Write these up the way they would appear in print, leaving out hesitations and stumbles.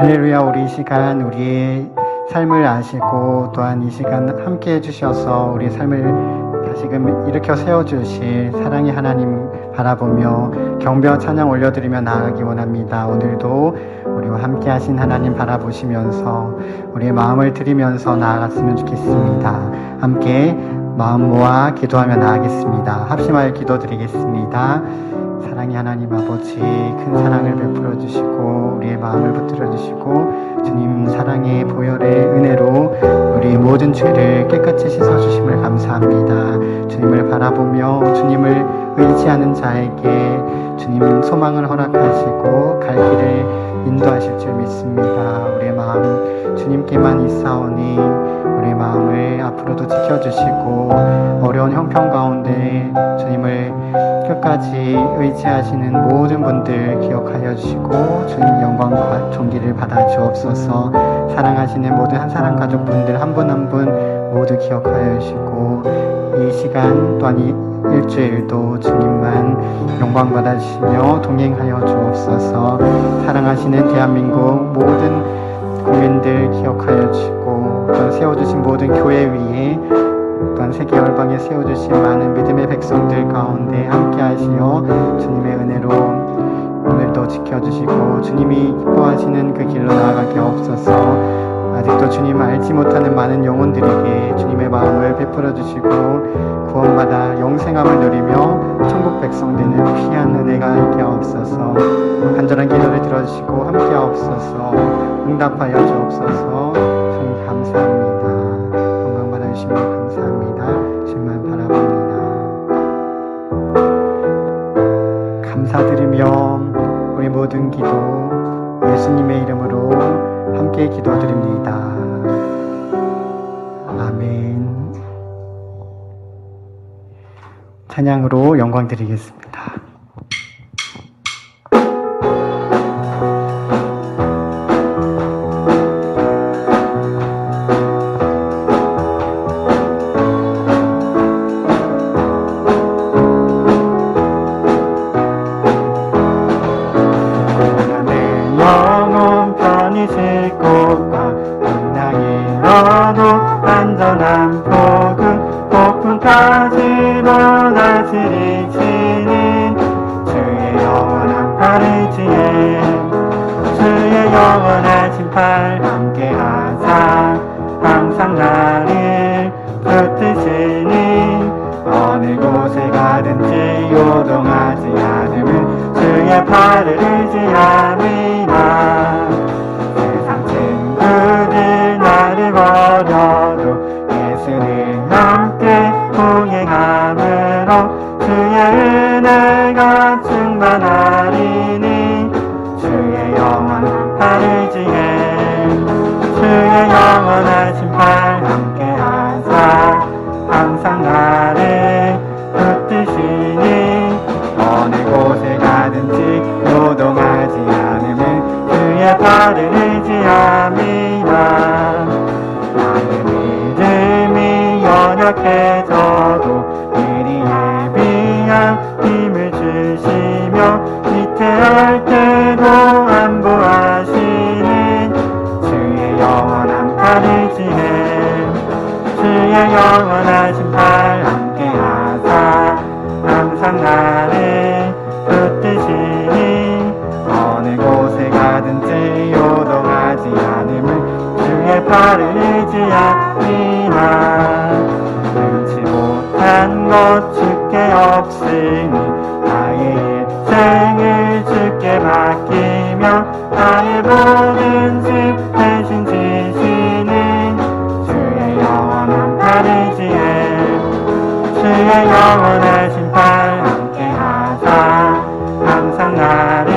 할렐루야. 우리 이 시간 우리의 삶을 아시고 또한 이 시간 함께 해주셔서 우리 삶을 다시금 일으켜 세워주실 사랑의 하나님 바라보며 경배와 찬양 올려드리며 나아가기 원합니다. 오늘도 우리와 함께 하신 하나님 바라보시면서 우리의 마음을 드리면서 나아갔으면 좋겠습니다. 함께 마음 모아 기도하며 나아가겠습니다. 합심하여 기도드리겠습니다. 사랑의 하나님 아버지, 큰 사랑을 베풀어 주시고 우리의 마음을 붙들어 주시고 주님 사랑의 보혈의 은혜로 우리의 모든 죄를 깨끗이 씻어 주심을 감사합니다. 주님을 바라보며 주님을 의지하는 자에게 주님 소망을 허락하시고 갈 길을 인도하실 줄 믿습니다. 우리의 마음 주님께만 있사오니 우리의 마음을 앞으로도 지켜주시고 어려운 형편 가운데 주님을 끝까지 의지하시는 모든 분들 기억하여 주시고 주님 영광과 존귀를 받아 주옵소서. 사랑하시는 모든 한사랑 가족분들 한 분 한 분 모두 기억하여 주시고 이 시간 또한 이 일주일도 주님만 영광 받아 주시며 동행하여 주옵소서. 사랑하시는 대한민국 모든 국민들 기억하여 주시고 또한 세워주신 모든 교회 위에 또한 세계 열방에 세워주신 많은 믿음의 백성들 가운데 함께 하시어 주님의 은혜로 오늘도 지켜주시고 주님이 기뻐하시는 그 길로 나아가게 하옵소서. 아직도 주님 알지 못하는 많은 영혼들에게 주님의 마음을 베풀어 주시고 구원받아 영생함을 누리며 천국 백성 되는 귀한 은혜가 있게 하옵소서. 간절한 기도를 들어주시고 함께 하옵소서. 응답하여 주옵소서. 주님 감사합니다. 영광 받아주시며 감사합니다. 주님만 바라봅니다. 감사드리며 우리 모든 기도 예수님의 이름으로 함께 기도드립니다. 아멘. 찬양으로 영광 드리겠습니다. 안전한 복음 폭풍까지도 날 지리치는 주의 영원한 팔의지에 주의 영원하신 팔 함께하사 항상 나를 붙드시니 어느 곳에 가든지 요동하지 않음은 주의 팔을 의지함이라. 세상 친구들 나를 버려도 예수는 함께 동행함으로 주의 은혜가 충만하리니 주의 영원한 팔을 지해 주의 영원하신 팔 함께하사 항상 나를 붙드시니 어느 곳에 가든지 요동하지 않음은 주의 팔을 의지함이라. 연약해져도 미리 예비한 힘을 주시며 위태할 때도 안보하시는 주의 영원한 팔을 지해 주의 영원하신 팔 함께하사 항상 나를 붙드시니 어느 곳에 가든지 요동하지 않음은 주의 팔을 의지하리라. 못한 것 주께 없으니 나의 인생을 주께 맡기며 나의 모든 집 대신 지시는 주의 영원한 팔을 지해 주의 영원하신 팔 함께하사 항상 나를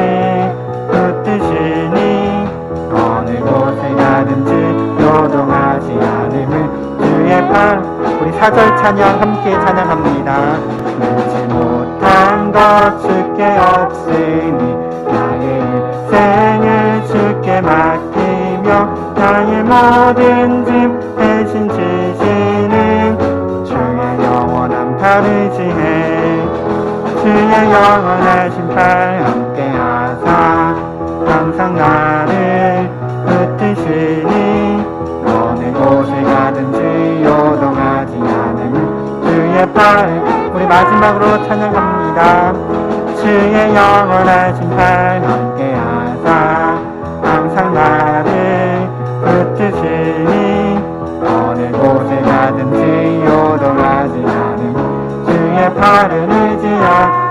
붙드시니 어느 곳에 가든지 요동하지 않음은 주의 팔. 우리 사절 찬양 함께 찬양합니다. 누지 못한 것 주께 없으니 나의 인생을 주께 맡기며 나의 모든 짐 대신 지시는 주의 영원한 팔을 지해 주의 영원하신 팔 함께하사 항상 나를 주시니 어느 곳에 가든지 요동하지 않음 주의 팔 우리 마지막으로 찬양합니다. 주의 영원하신 팔 함께하사 항상 나를 붙드시니 어느 곳에 가든지 요동하지 않음 주의 팔을 의지하리라.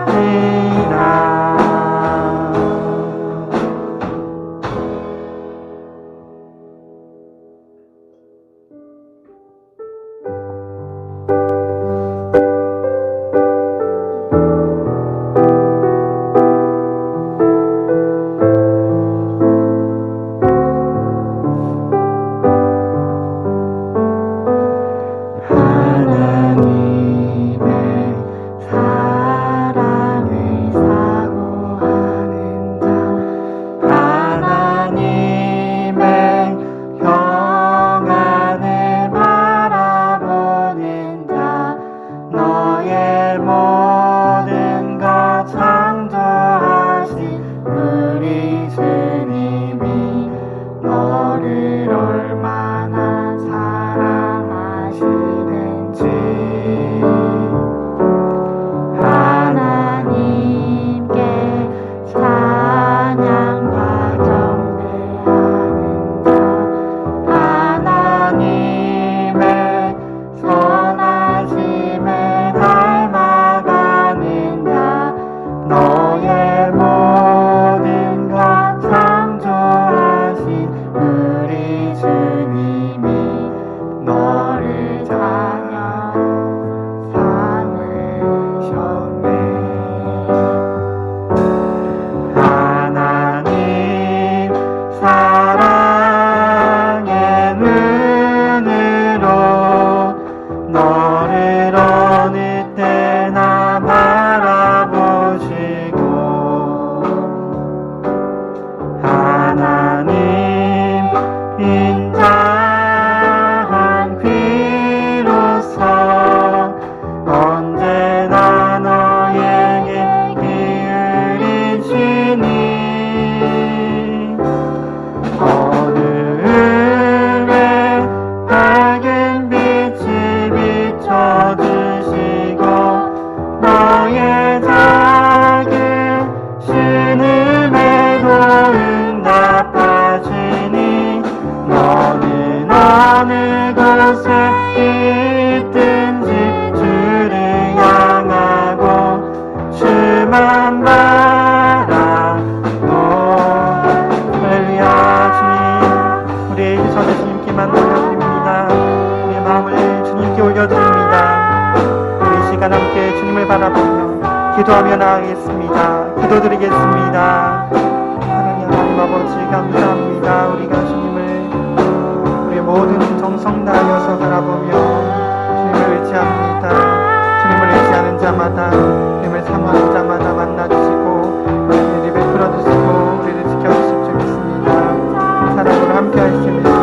기도하며 나아가겠습니다. 기도드리겠습니다. 하나님 아버지 감사합니다. 우리가 주님을 우리의 모든 정성 다하여서 바라보며 주님을 의지합니다. 주님을 의지하는 자마다 주님을 사모하는 자마다 만나주시고 우리를 베풀어주시고 우리를 지켜주실 줄 믿습니다. 사랑으로 함께 하실 줄 믿습니다.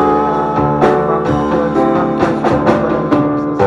마음을 붙들어주시고 함께 하시고 건강을 주옵소서.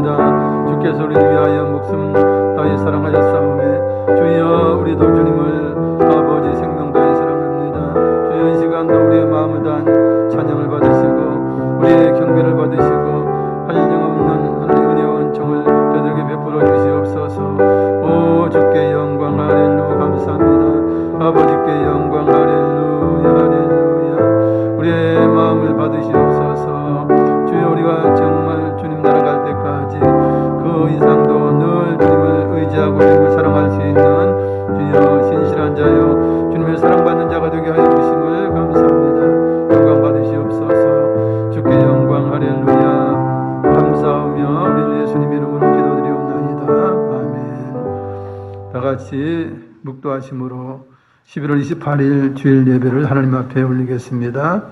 사랑합니다. 주께서 우리를 위하여 목숨 다해 사랑하셨사오매 주여 우리도 주님을 아버지 생명 다해 사랑합니다. 주여 이 시간도 우리의 마음을 다한 찬양을 받으시고 우리의 경배를 받으시고 한량없는 하나님의 은혜와 은총을 저들에게 베풀어 주시옵소서. 오 주께 영광 할렐루야 감사합니다. 아버지께 영광 할렐루야 할렐루야. 우리의 마음을 받으시옵소서. 주여 우리가 정말 주님 나라 갈 때까지 그 이상도 늘 주님을 의지하고 주님을 사랑할 수 있는 주여 신실한 자요 주님을 사랑받는 자가 되게 하여 주심을 감사합니다. 영광 받으시옵소서. 주께 영광 할렐루야 감사하며 우리 예수님 이름으로 기도드리옵나이다. 아멘. 다같이 묵도하심으로 11월 28일 주일 예배를 하나님 앞에 올리겠습니다.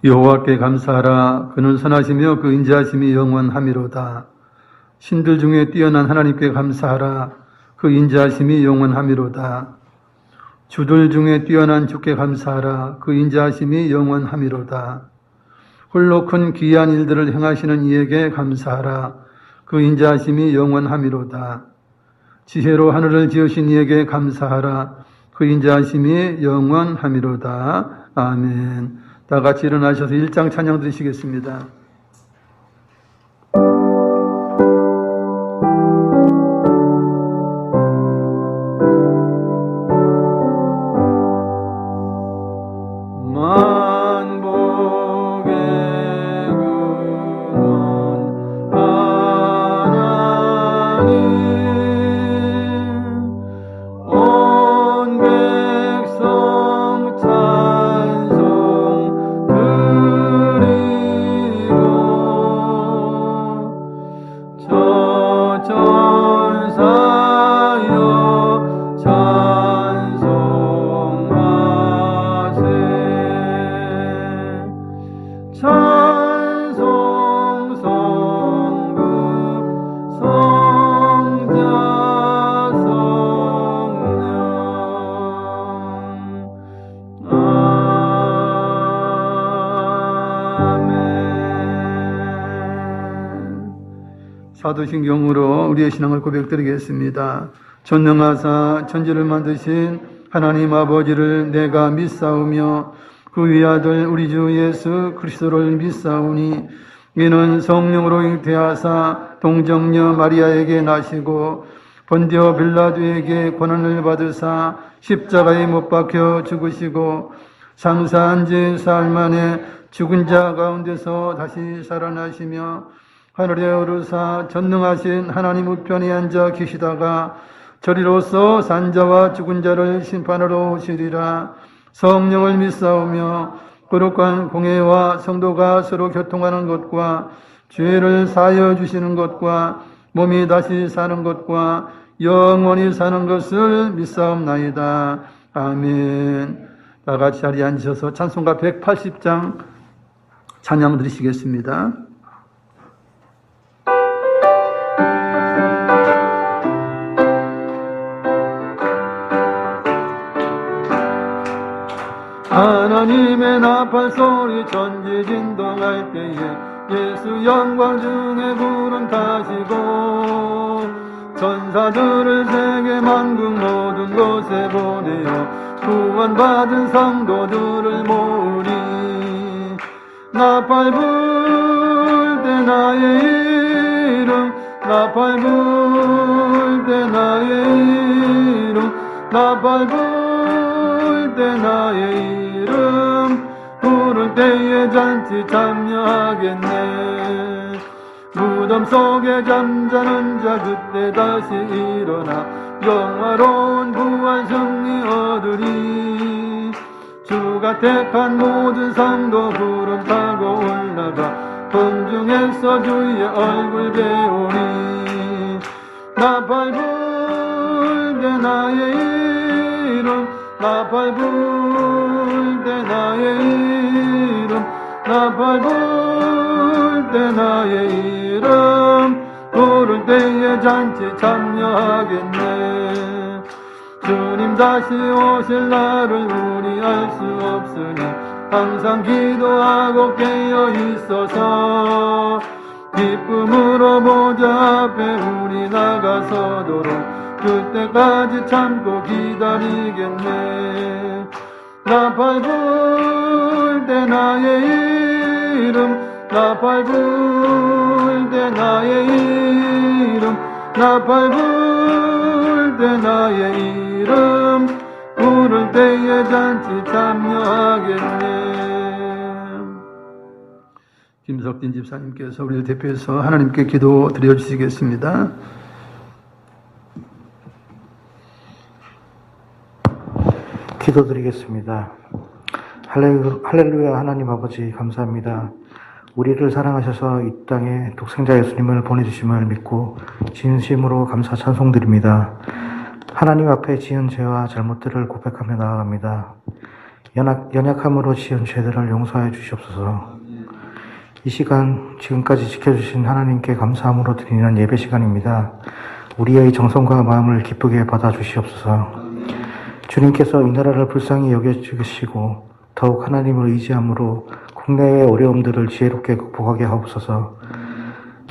여호와께 감사하라. 그는 선하시며 그 인자하심이 영원하미로다. 신들 중에 뛰어난 하나님께 감사하라. 그 인자하심이 영원하미로다. 주들 중에 뛰어난 주께 감사하라. 그 인자하심이 영원하미로다. 홀로 큰 기이한 일들을 행하시는 이에게 감사하라. 그 인자하심이 영원하미로다. 지혜로 하늘을 지으신 이에게 감사하라. 그 인자하심이 영원하미로다. 아멘. 다 같이 일어나셔서 1장 찬양 드리시겠습니다. 사도신경으로 우리의 신앙을 고백드리겠습니다. 전능하사 천지를 만드신 하나님 아버지를 내가 믿사오며 그 위아들 우리 주 예수 그리스도를 믿사오니 이는 성령으로 잉태하사 동정녀 마리아에게 나시고 본디오 빌라도에게 고난을 받으사 십자가에 못 박혀 죽으시고 장사한 지 사흘 만에 죽은 자 가운데서 다시 살아나시며 하늘에 오르사 전능하신 하나님 우편에 앉아 계시다가 저리로서 산자와 죽은 자를 심판하러 오시리라. 성령을 믿사오며 거룩한 공회와 성도가 서로 교통하는 것과 죄를 사하여 주시는 것과 몸이 다시 사는 것과 영원히 사는 것을 믿사옵나이다. 아멘. 다 같이 자리에 앉으셔서 찬송가 180장 찬양 드리시겠습니다. 하나님의 나팔 소리 천지 진동할 때에 예수 영광 중에 구름 타시고 천사들을 세계 만국 모든 곳에 보내어 구원받은 성도들을 모으리. 나팔 불 때 나의 이름 나 밟을 때 나의 이름 나 밟을 때 나의 이름 부를 때에 잔치 참여하겠네. 무덤 속에 잠자는 자 그때 다시 일어나 영화로운 부활 승리 얻으리. 주가 택한 모든 성도 구름 타고 올라가 공중에서 주의 얼굴 배우리. 나 밟을 때 나의 이름 나 밟을 때 나의 이름 나 밟을 때 나의 이름 부를 때에 잔치 참여하겠네. 주님 다시 오실 날을 우리 알 수 없으니 항상 기도하고 깨어 있어서 기쁨으로 보좌 앞에 우리 나가서도록 그때까지 참고 기다리겠네. 나 밟을 때 나의 이름 나 밟을 때 나의 이름 나 밟을 때 나의 이름 부를 때에 잔치 참여하겠네. 김석진 집사님께서 우리를 대표해서 하나님께 기도 드려주시겠습니다. 기도드리겠습니다. 할렐루야. 하나님 아버지 감사합니다. 우리를 사랑하셔서 이 땅에 독생자 예수님을 보내주심을 믿고 진심으로 감사 찬송드립니다. 하나님 앞에 지은 죄와 잘못들을 고백하며 나아갑니다. 연약함으로 지은 죄들을 용서해 주시옵소서. 이 시간 지금까지 지켜주신 하나님께 감사함으로 드리는 예배 시간입니다. 우리의 정성과 마음을 기쁘게 받아주시옵소서. 주님께서 이 나라를 불쌍히 여겨주시고 더욱 하나님을 의지함으로 국내의 어려움들을 지혜롭게 극복하게 하옵소서.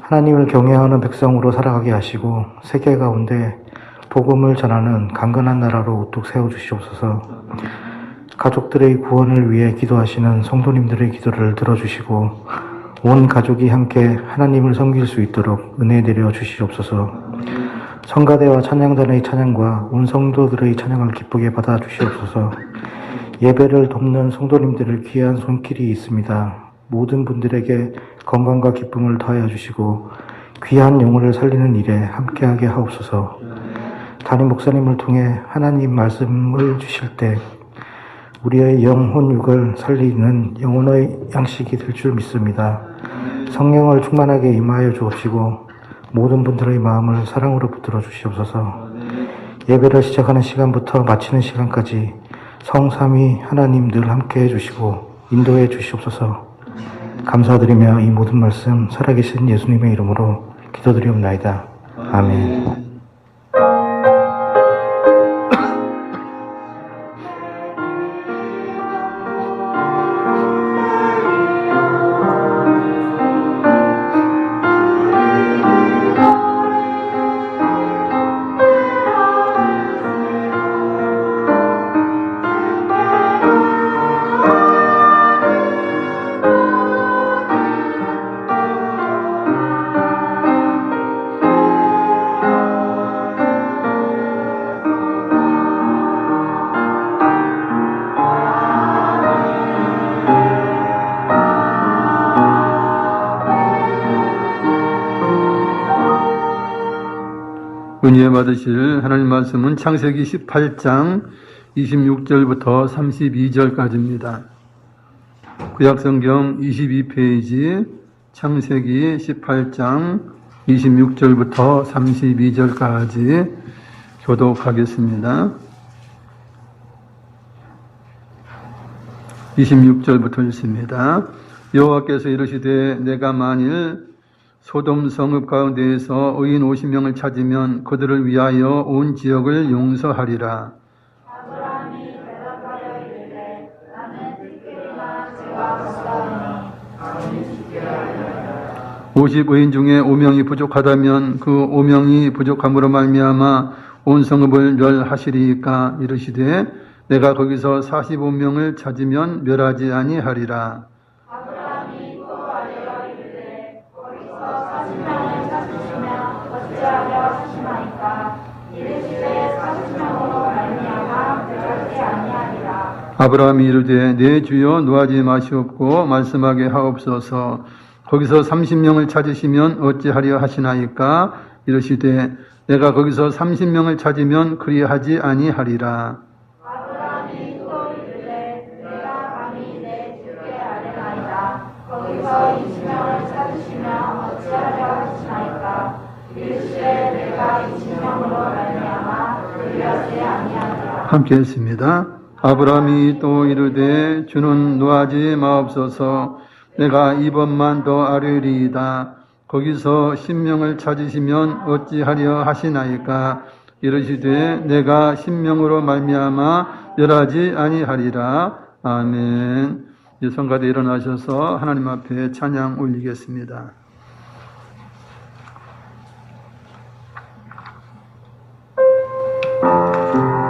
하나님을 경외하는 백성으로 살아가게 하시고 세계 가운데 복음을 전하는 강건한 나라로 우뚝 세워주시옵소서. 가족들의 구원을 위해 기도하시는 성도님들의 기도를 들어주시고 온 가족이 함께 하나님을 섬길 수 있도록 은혜 내려 주시옵소서. 성가대와 찬양단의 찬양과 온 성도들의 찬양을 기쁘게 받아 주시옵소서. 예배를 돕는 성도님들을 귀한 손길이 있습니다. 모든 분들에게 건강과 기쁨을 더하여 주시고 귀한 영혼을 살리는 일에 함께하게 하옵소서. 담임 목사님을 통해 하나님 말씀을 주실 때 우리의 영혼육을 살리는 영혼의 양식이 될 줄 믿습니다. 성령을 충만하게 임하여 주옵시고 모든 분들의 마음을 사랑으로 붙들어 주시옵소서. 예배를 시작하는 시간부터 마치는 시간까지 성삼위 하나님 늘 함께해 주시고 인도해 주시옵소서. 감사드리며 이 모든 말씀 살아계신 예수님의 이름으로 기도드리옵나이다. 아멘. 은혜 받으실 하나님 말씀은 창세기 18장 26절부터 32절까지입니다. 구약성경 22페이지 창세기 18장 26절부터 32절까지 교독하겠습니다. 26절부터 읽습니다. 여호와께서 이르시되 내가 만일 소돔 성읍 가운데에서 의인 50명을 찾으면 그들을 위하여 온 지역을 용서하리라. 아브라함이 대답하여 이르되 나는 티끌이나 지와 같사오니 50 의인 중에 5명이 부족하다면 그 5명이 부족함으로 말미암아 온 성읍을 멸하시리이까. 이르시되 내가 거기서 45명을 찾으면 멸하지 아니하리라. 아브라함이 또 말하여 이르되 거기서 40명을 찾으시면 하시나이까 이르시되 40명으로 말미암아 되었지 아니하리라. 아브라함이 이르되 내 주여 노하지 마시옵고 말씀하게 하옵소서. 거기서 30명을 찾으시면 어찌하려 하시나이까 이르시되 내가 거기서 30명을 찾으면 그리하지 아니하리라. 아브라함이 또 이르되 내가 감히 내 주께 아뢰나이다. 거기서 20명을 찾으시면 어찌하려 하시나이까 이르시되 내가 20명으로 말미암아 그리하지 아니하리라. 함께 했습니다. 아브라함이 또 이르되 주는 노하지 마옵소서. 내가 이번만 더 아뢰리이다. 거기서 10명을 찾으시면 어찌하려 하시나이까 이르시되 내가 10명으로 말미암아 멸하지 아니하리라. 아멘. 이제 성가대 일어나셔서 하나님 앞에 찬양 올리겠습니다. 할렐루야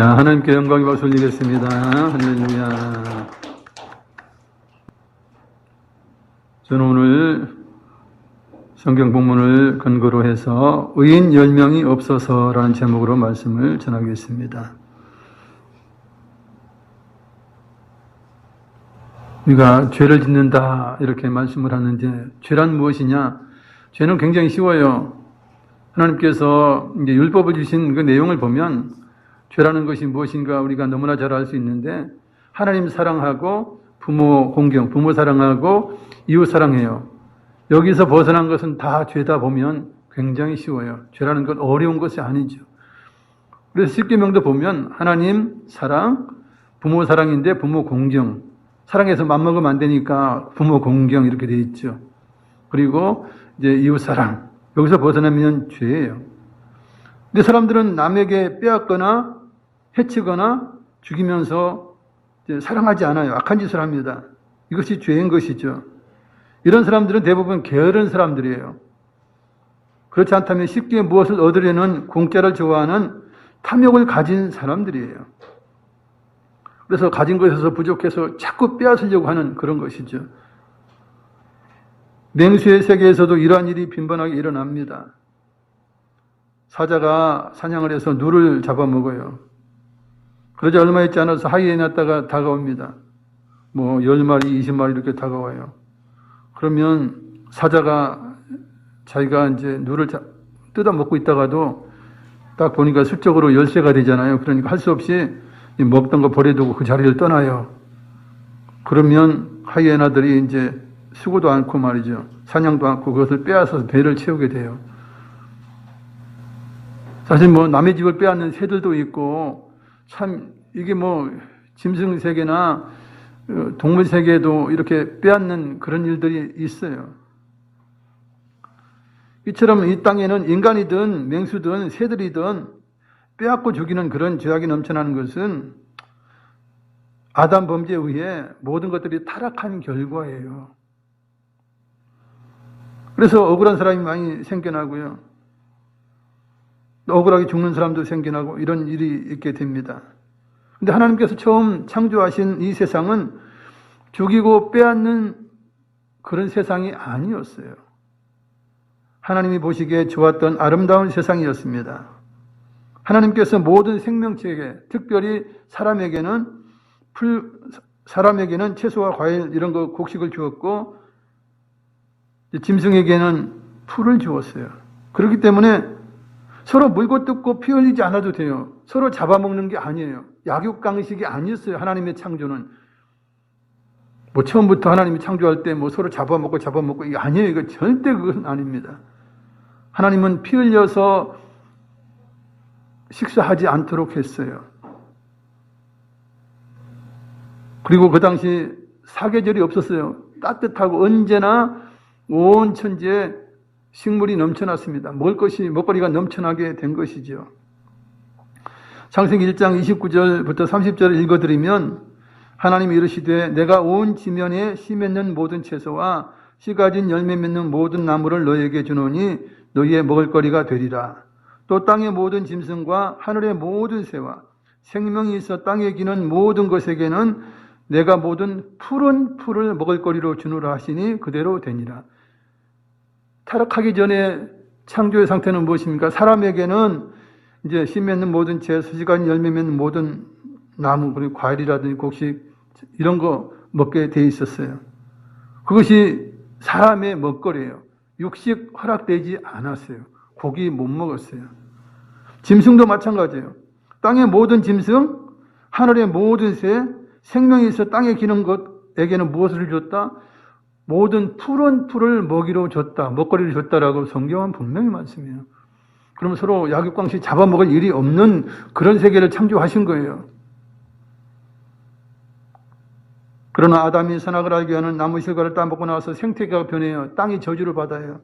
할렐루야. 하나님께 영광이 박수 올리겠습니다. 할렐루야. 저는 오늘 성경 본문을 근거로 해서 의인 10명이 없어서라는 제목으로 말씀을 전하겠습니다. 우리가 죄를 짓는다 이렇게 말씀을 하는데 죄란 무엇이냐? 죄는 굉장히 쉬워요. 하나님께서 이제 율법을 주신 그 내용을 보면 죄라는 것이 무엇인가 우리가 너무나 잘 알 수 있는데 하나님 사랑하고 부모 공경, 부모 사랑하고 이웃 사랑해요. 여기서 벗어난 것은 다 죄다 보면 굉장히 쉬워요. 죄라는 건 어려운 것이 아니죠. 그래서 십계명도 보면 하나님 사랑, 부모 사랑인데 부모 공경. 사랑해서 맘먹으면 안 되니까 부모 공경 이렇게 돼 있죠. 그리고 이제 이웃 사랑. 여기서 벗어나면 죄예요. 근데 사람들은 남에게 빼앗거나 해치거나 죽이면서 이제 사랑하지 않아요. 악한 짓을 합니다. 이것이 죄인 것이죠. 이런 사람들은 대부분 게으른 사람들이에요. 그렇지 않다면 쉽게 무엇을 얻으려는 공짜를 좋아하는 탐욕을 가진 사람들이에요. 그래서 가진 것에서 부족해서 자꾸 빼앗으려고 하는 그런 것이죠. 맹수의 세계에서도 이러한 일이 빈번하게 일어납니다. 사자가 사냥을 해서 누를 잡아먹어요. 그러지 얼마 있지 않아서 하이에나다가 다가옵니다. 뭐 10마리, 20마리 이렇게 다가와요. 그러면 사자가 자기가 이제 누를 뜯어 먹고 있다가도 딱 보니까 수적으로 열쇠가 되잖아요. 그러니까 할 수 없이 먹던 거 버려두고 그 자리를 떠나요. 그러면 하이에나들이 이제 수고도 않고 말이죠. 사냥도 않고 그것을 빼앗아서 배를 채우게 돼요. 사실 뭐 남의 집을 빼앗는 새들도 있고 참 이게 뭐 짐승 세계나 동물 세계에도 이렇게 빼앗는 그런 일들이 있어요. 이처럼 이 땅에는 인간이든 맹수든 새들이든 빼앗고 죽이는 그런 죄악이 넘쳐나는 것은 아담 범죄에 의해 모든 것들이 타락한 결과예요. 그래서 억울한 사람이 많이 생겨나고요. 억울하게 죽는 사람도 생겨나고 이런 일이 있게 됩니다. 근데 하나님께서 처음 창조하신 이 세상은 죽이고 빼앗는 그런 세상이 아니었어요. 하나님이 보시기에 좋았던 아름다운 세상이었습니다. 하나님께서 모든 생명체에게, 특별히 사람에게는 채소와 과일 이런 거 곡식을 주었고 짐승에게는 풀을 주었어요. 그렇기 때문에 서로 물고 뜯고 피 흘리지 않아도 돼요. 서로 잡아먹는 게 아니에요. 약육강식이 아니었어요. 하나님의 창조는. 뭐 처음부터 하나님이 창조할 때 뭐 서로 잡아먹고 이게 아니에요. 이거 절대 그건 아닙니다. 하나님은 피 흘려서 식사하지 않도록 했어요. 그리고 그 당시 사계절이 없었어요. 따뜻하고 언제나 온 천지에 식물이 넘쳐났습니다. 먹거리가 넘쳐나게 된 것이죠. 창세기 1장 29절부터 30절을 읽어드리면 하나님이 이르시되 내가 온 지면에 씨 맺는 모든 채소와 씨 가진 열매 맺는 모든 나무를 너희에게 주노니 너희의 먹을거리가 되리라. 또 땅의 모든 짐승과 하늘의 모든 새와 생명이 있어 땅에 기는 모든 것에게는 내가 모든 푸른 풀을 먹을거리로 주노라 하시니 그대로 되니라. 타락하기 전에 창조의 상태는 무엇입니까? 사람에게는 이제 씨 맺는 모든 채소, 씨 가진 열매 맺는 모든 나무, 그리고 과일이라든지 곡식 이런 거 먹게 돼 있었어요. 그것이 사람의 먹거리예요. 육식 허락되지 않았어요. 고기 못 먹었어요. 짐승도 마찬가지예요. 땅의 모든 짐승, 하늘의 모든 새, 생명이 있어 땅에 기는 것에게는 무엇을 줬다? 모든 푸른 풀을 먹이로 줬다. 먹거리를 줬다라고 성경은 분명히 말씀해요. 그러면 서로 약육강식 잡아먹을 일이 없는 그런 세계를 창조하신 거예요. 그러나 아담이 선악을 알게 하는 나무 실과를 따먹고 나와서 생태계가 변해요. 땅이 저주를 받아요.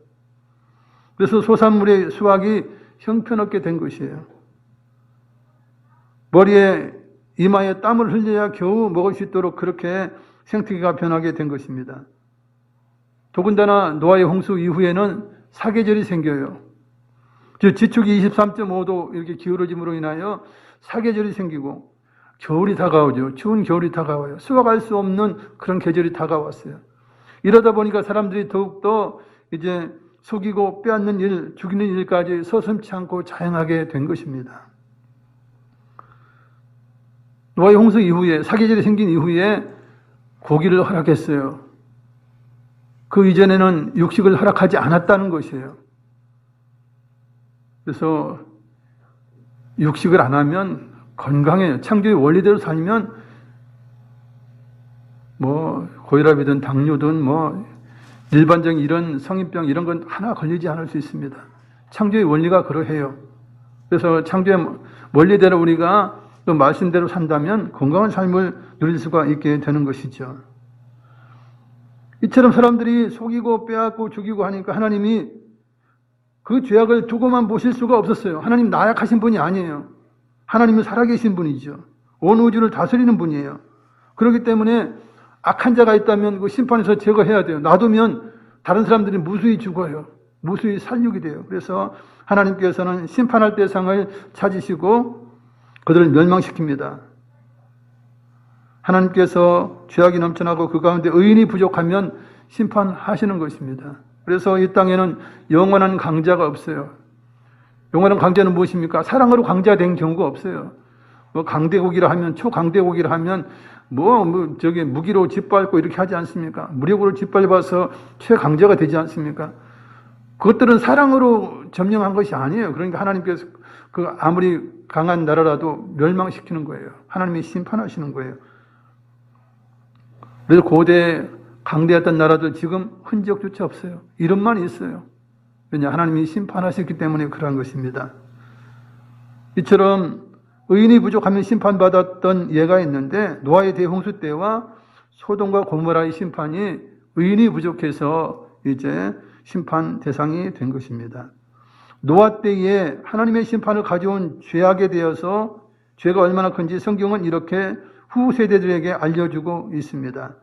그래서 소산물의 수확이 형편없게 된 것이에요. 머리에 이마에 땀을 흘려야 겨우 먹을 수 있도록 그렇게 생태계가 변하게 된 것입니다. 더군다나 노아의 홍수 이후에는 사계절이 생겨요. 지축이 23.5도 이렇게 기울어짐으로 인하여 사계절이 생기고 겨울이 다가오죠. 추운 겨울이 다가와요. 수확할 수 없는 그런 계절이 다가왔어요. 이러다 보니까 사람들이 더욱더 이제 속이고 빼앗는 일, 죽이는 일까지 서슴지 않고 자행하게 된 것입니다. 노아의 홍수 이후에, 사계절이 생긴 이후에 고기를 허락했어요. 그 이전에는 육식을 허락하지 않았다는 것이에요. 그래서 육식을 안 하면 건강해요. 창조의 원리대로 살면 뭐 고혈압이든 당뇨든 뭐 일반적인 이런 성인병 이런 건 하나 걸리지 않을 수 있습니다. 창조의 원리가 그러해요. 그래서 창조의 원리대로 우리가 그 말씀대로 산다면 건강한 삶을 누릴 수가 있게 되는 것이죠. 이처럼 사람들이 속이고 빼앗고 죽이고 하니까 하나님이 그 죄악을 두고만 보실 수가 없었어요. 하나님 나약하신 분이 아니에요. 하나님은 살아계신 분이죠. 온 우주를 다스리는 분이에요. 그렇기 때문에 악한 자가 있다면 그 심판에서 제거해야 돼요. 놔두면 다른 사람들이 무수히 죽어요. 무수히 살육이 돼요. 그래서 하나님께서는 심판할 대상을 찾으시고 그들을 멸망시킵니다. 하나님께서 죄악이 넘쳐나고 그 가운데 의인이 부족하면 심판하시는 것입니다. 그래서 이 땅에는 영원한 강자가 없어요. 영원한 강자는 무엇입니까? 사랑으로 강자된 경우가 없어요. 뭐 강대국이라 하면, 초강대국이라 하면 저기 무기로 짓밟고 이렇게 하지 않습니까? 무력으로 짓밟아서 최강자가 되지 않습니까? 그것들은 사랑으로 점령한 것이 아니에요. 그러니까 하나님께서 그 아무리 강한 나라라도 멸망시키는 거예요. 하나님이 심판하시는 거예요. 그래서 고대 강대했던 나라들 지금 흔적조차 없어요. 이름만 있어요. 왜냐? 하나님이 심판하셨기 때문에 그러한 것입니다. 이처럼 의인이 부족하면 심판받았던 예가 있는데 노아의 대홍수 때와 소돔과 고모라의 심판이 의인이 부족해서 이제 심판 대상이 된 것입니다. 노아 때에 하나님의 심판을 가져온 죄악에 대해서 죄가 얼마나 큰지 성경은 이렇게 후 세대들에게 알려주고 있습니다.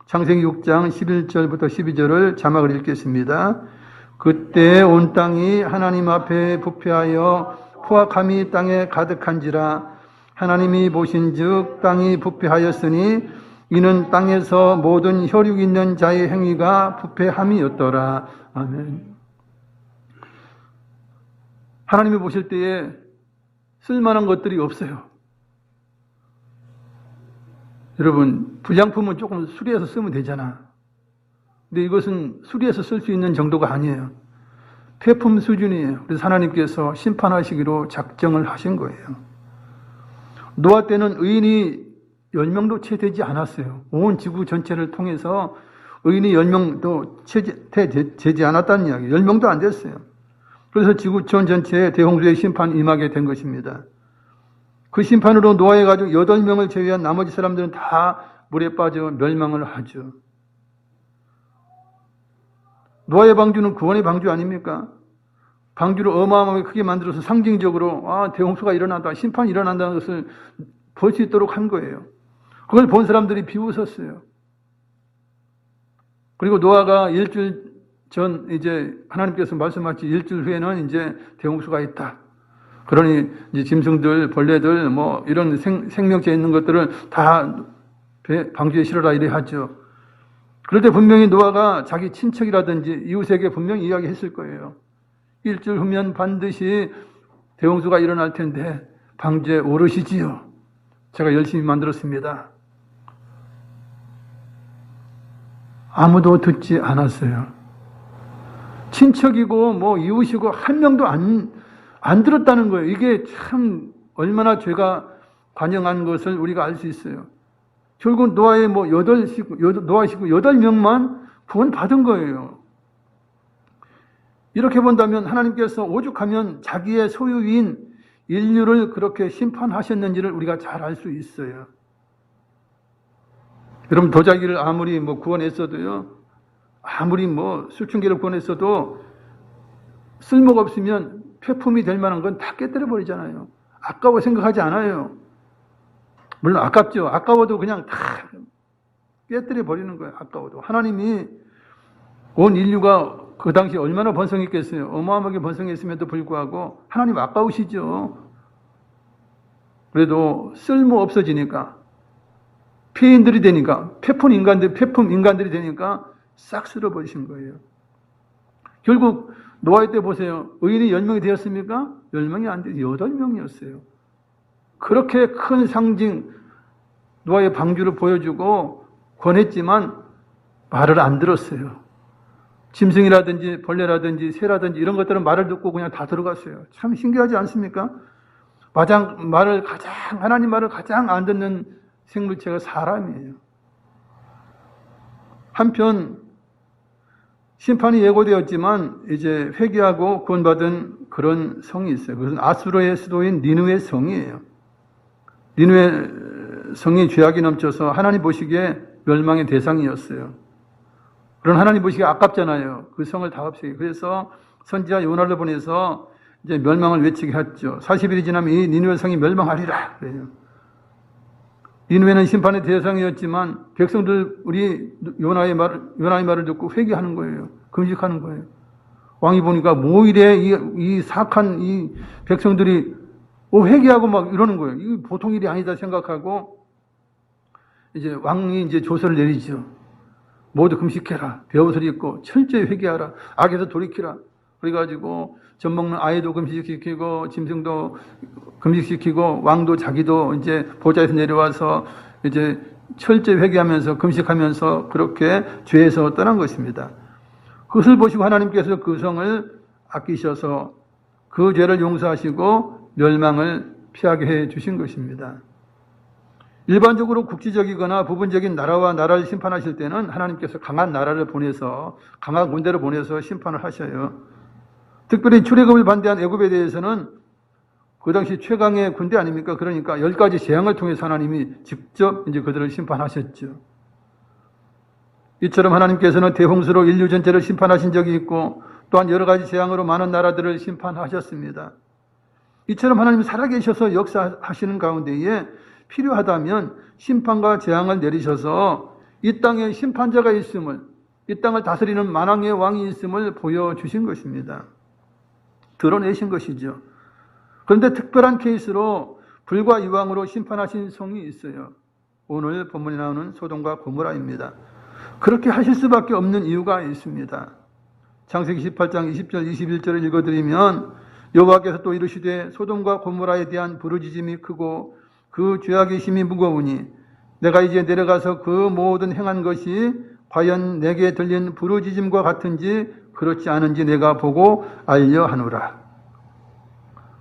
창세기 6장 11절부터 12절을 자막을 읽겠습니다. 그때 온 땅이 하나님 앞에 부패하여 포악함이 땅에 가득한지라 하나님이 보신즉 땅이 부패하였으니 이는 땅에서 모든 혈육 있는 자의 행위가 부패함이었더라. 아멘. 하나님이 보실 때에 쓸만한 것들이 없어요. 여러분, 불량품은 조금 수리해서 쓰면 되잖아. 근데 이것은 수리해서 쓸 수 있는 정도가 아니에요. 폐품 수준이에요. 그래서 하나님께서 심판하시기로 작정을 하신 거예요. 노아 때는 의인이 10명도 채 되지 않았어요. 온 지구 전체를 통해서 의인이 10명도 되지 않았다는 이야기예요. 10명도 안 됐어요. 그래서 지구촌 전체에 대홍수의 심판이 임하게 된 것입니다. 그 심판으로 노아의 가족 8명을 제외한 나머지 사람들은 다 물에 빠져 멸망을 하죠. 노아의 방주는 구원의 방주 아닙니까? 방주를 어마어마하게 크게 만들어서 상징적으로 대홍수가 일어난다, 심판이 일어난다는 것을 볼 수 있도록 한 거예요. 그걸 본 사람들이 비웃었어요. 그리고 노아가 일주일 전 이제 하나님께서 말씀하신 일주일 후에는 이제 대홍수가 있다. 그러니 이제 짐승들, 벌레들 뭐 이런 생명체 있는 것들을 다 방주에 실어라 이래 하죠. 그럴 때 분명히 노아가 자기 친척이라든지 이웃에게 분명히 이야기했을 거예요. 일주일 후면 반드시 대홍수가 일어날 텐데 방주에 오르시지요. 제가 열심히 만들었습니다. 아무도 듣지 않았어요. 친척이고 뭐 이웃이고 한 명도 안 들었다는 거예요. 이게 참 얼마나 죄가 관영한 것을 우리가 알 수 있어요. 결국 노아의 노아 식구 8명만 구원 받은 거예요. 이렇게 본다면 하나님께서 오죽하면 자기의 소유인 인류를 그렇게 심판하셨는지를 우리가 잘 알 수 있어요. 여러분, 도자기를 아무리 구원했어도요, 아무리 술충기를 구원했어도 쓸모가 없으면 폐품이 될 만한 건 다 깨뜨려 버리잖아요. 아까워 생각하지 않아요. 물론 아깝죠. 아까워도 그냥 다 깨뜨려 버리는 거예요. 아까워도. 하나님이 온 인류가 그 당시 얼마나 번성했겠어요. 어마어마하게 번성했음에도 불구하고 하나님 아까우시죠. 그래도 쓸모 없어지니까, 폐인들이 되니까, 폐품 인간들이 되니까 싹 쓸어버리신 거예요. 결국 노아의 때 보세요. 의인이 10명이 되었습니까? 10명이 안 돼요. 8명이었어요. 그렇게 큰 상징, 노아의 방주를 보여주고 권했지만 말을 안 들었어요. 짐승이라든지 벌레라든지 새라든지 이런 것들은 말을 듣고 그냥 다 들어갔어요. 참 신기하지 않습니까? 하나님 말을 가장 안 듣는 생물체가 사람이에요. 한편 심판이 예고되었지만 이제 회개하고 구원받은 그런 성이 있어요. 그것은 아수르의 수도인 니느웨 성이에요. 니느웨 성이 죄악이 넘쳐서 하나님 보시기에 멸망의 대상이었어요. 그런 하나님 보시기에 아깝잖아요. 그 성을 다 없애기. 그래서 선지자 요나를 보내서 이제 멸망을 외치게 했죠. 40일이 지나면 이 니느웨 성이 멸망하리라. 그래요. 니느웨는 심판의 대상이었지만 백성들 우리 요나의 말을 듣고 회개하는 거예요. 금식하는 거예요. 왕이 보니까 뭐 이래 이 사악한 이 백성들이 회개하고 막 이러는 거예요. 이거 보통 일이 아니다 생각하고 이제 왕이 이제 조서를 내리죠. 모두 금식해라. 베옷을 입고 철저히 회개하라. 악에서 돌이키라. 그래가지고 젖 먹는 아이도 금식시키고 짐승도 금식시키고 왕도 자기도 이제 보좌에서 내려와서 이제 철저히 회개하면서 금식하면서 그렇게 죄에서 떠난 것입니다. 그것을 보시고 하나님께서 그 성을 아끼셔서 그 죄를 용서하시고 멸망을 피하게 해 주신 것입니다. 일반적으로 국지적이거나 부분적인 나라와 나라를 심판하실 때는 하나님께서 강한 나라를 보내서 강한 군대를 보내서 심판을 하셔요. 특별히 출애굽을 반대한 애굽에 대해서는 그 당시 최강의 군대 아닙니까? 그러니까 10가지 재앙을 통해서 하나님이 직접 이제 그들을 심판하셨죠. 이처럼 하나님께서는 대홍수로 인류 전체를 심판하신 적이 있고 또한 여러 가지 재앙으로 많은 나라들을 심판하셨습니다. 이처럼 하나님이 살아계셔서 역사하시는 가운데에 필요하다면 심판과 재앙을 내리셔서 이 땅에 심판자가 있음을, 이 땅을 다스리는 만왕의 왕이 있음을 보여주신 것입니다. 드러내신 것이죠. 그런데 특별한 케이스로 불과 이왕으로 심판하신 성이 있어요. 오늘 본문에 나오는 소돔과 고모라입니다. 그렇게 하실 수밖에 없는 이유가 있습니다. 창세기 18장 20절 21절을 읽어드리면 여호와께서 또 이르시되 소돔과 고모라에 대한 부르짖음이 크고 그 죄악의 힘이 무거우니 내가 이제 내려가서 그 모든 행한 것이 과연 내게 들린 부르짖음과 같은지 그렇지 않은지 내가 보고 알려 하노라.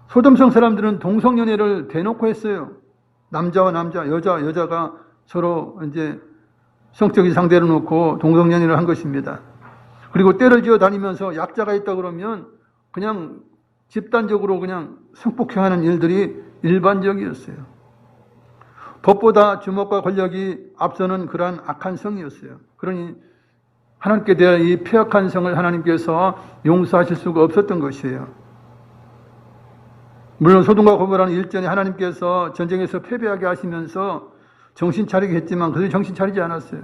소돔성 사람들은 동성연애를 대놓고 했어요. 남자와 남자, 여자가 서로 이제 성적인 상대를 놓고 동성연애를 한 것입니다. 그리고 때를 지어 다니면서 약자가 있다 그러면 그냥 집단적으로 그냥 성폭행하는 일들이 일반적이었어요. 법보다 주먹과 권력이 앞서는 그러한 악한 성이었어요. 그러니 하나님께 대한 이 폐악한 성을 하나님께서 용서하실 수가 없었던 것이에요. 물론 소돔과 고모라는 일전에 하나님께서 전쟁에서 패배하게 하시면서 정신 차리게 했지만 그들이 정신 차리지 않았어요.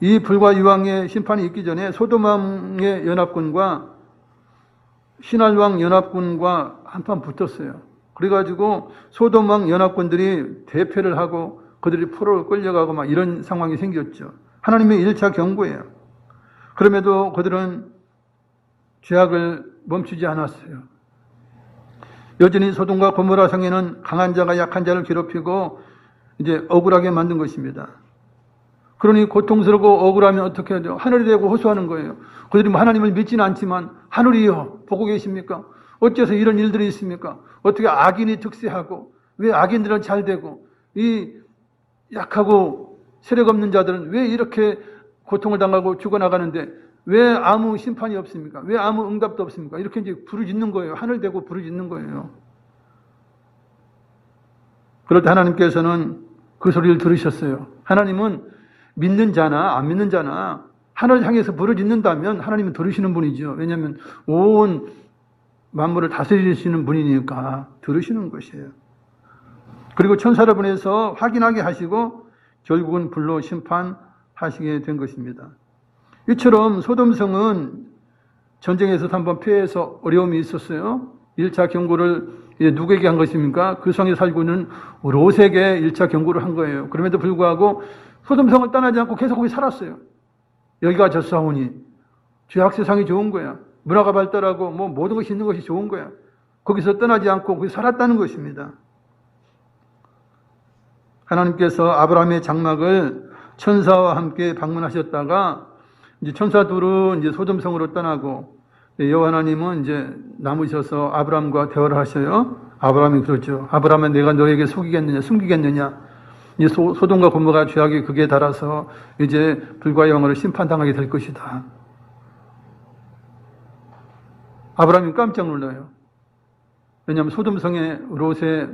이 불과 이왕의 심판이 있기 전에 소돔왕의 연합군과 신할왕 연합군과 한판 붙었어요. 그래가지고 소돔왕 연합군들이 대패를 하고 그들이 포로로 끌려가고 막 이런 상황이 생겼죠. 하나님의 1차 경고예요. 그럼에도 그들은 죄악을 멈추지 않았어요. 여전히 소돔과 고모라 성에는 강한 자가 약한 자를 괴롭히고 이제 억울하게 만든 것입니다. 그러니 고통스럽고 억울하면 어떻게 해야 돼요? 하늘이 되고 호소하는 거예요. 그들이 뭐 하나님을 믿지는 않지만 하늘이요 보고 계십니까? 어째서 이런 일들이 있습니까? 어떻게 악인이 득세하고 왜 악인들은 잘 되고 이 약하고 세력 없는 자들은 왜 이렇게 고통을 당하고 죽어나가는데 왜 아무 심판이 없습니까? 왜 아무 응답도 없습니까? 이렇게 이제 부르짖는 거예요. 하늘 대고 부르짖는 거예요. 그럴 때 하나님께서는 그 소리를 들으셨어요. 하나님은 믿는 자나 안 믿는 자나 하늘을 향해서 부르짖는다면 하나님은 들으시는 분이죠. 왜냐하면 온 만물을 다스리시는 분이니까 들으시는 것이에요. 그리고 천사를 보내서 확인하게 하시고 결국은 불로 심판하시게 된 것입니다. 이처럼 소돔성은 전쟁에서 한번 피해서 어려움이 있었어요. 1차 경고를 누구에게 한 것입니까? 그 성에 살고 있는 롯에게 1차 경고를 한 거예요. 그럼에도 불구하고 소돔성을 떠나지 않고 계속 거기 살았어요. 여기가 젖사오니 죄악 세상이 좋은 거야. 문화가 발달하고 뭐 모든 것이 있는 것이 좋은 거야. 거기서 떠나지 않고 거기 살았다는 것입니다. 하나님께서 아브라함의 장막을 천사와 함께 방문하셨다가 이제 천사 둘은 이제 소돔성으로 떠나고 여호와 하나님은 이제 남으셔서 아브라함과 대화를 하셔요. 아브라함이 그러죠. 아브라함은 내가 너에게 속이겠느냐, 숨기겠느냐. 이제 소돔과 고모가 죄악이 극에 달아서 이제 불과 영으로 심판당하게 될 것이다. 아브라함이 깜짝 놀라요. 왜냐하면 소돔성에 롯의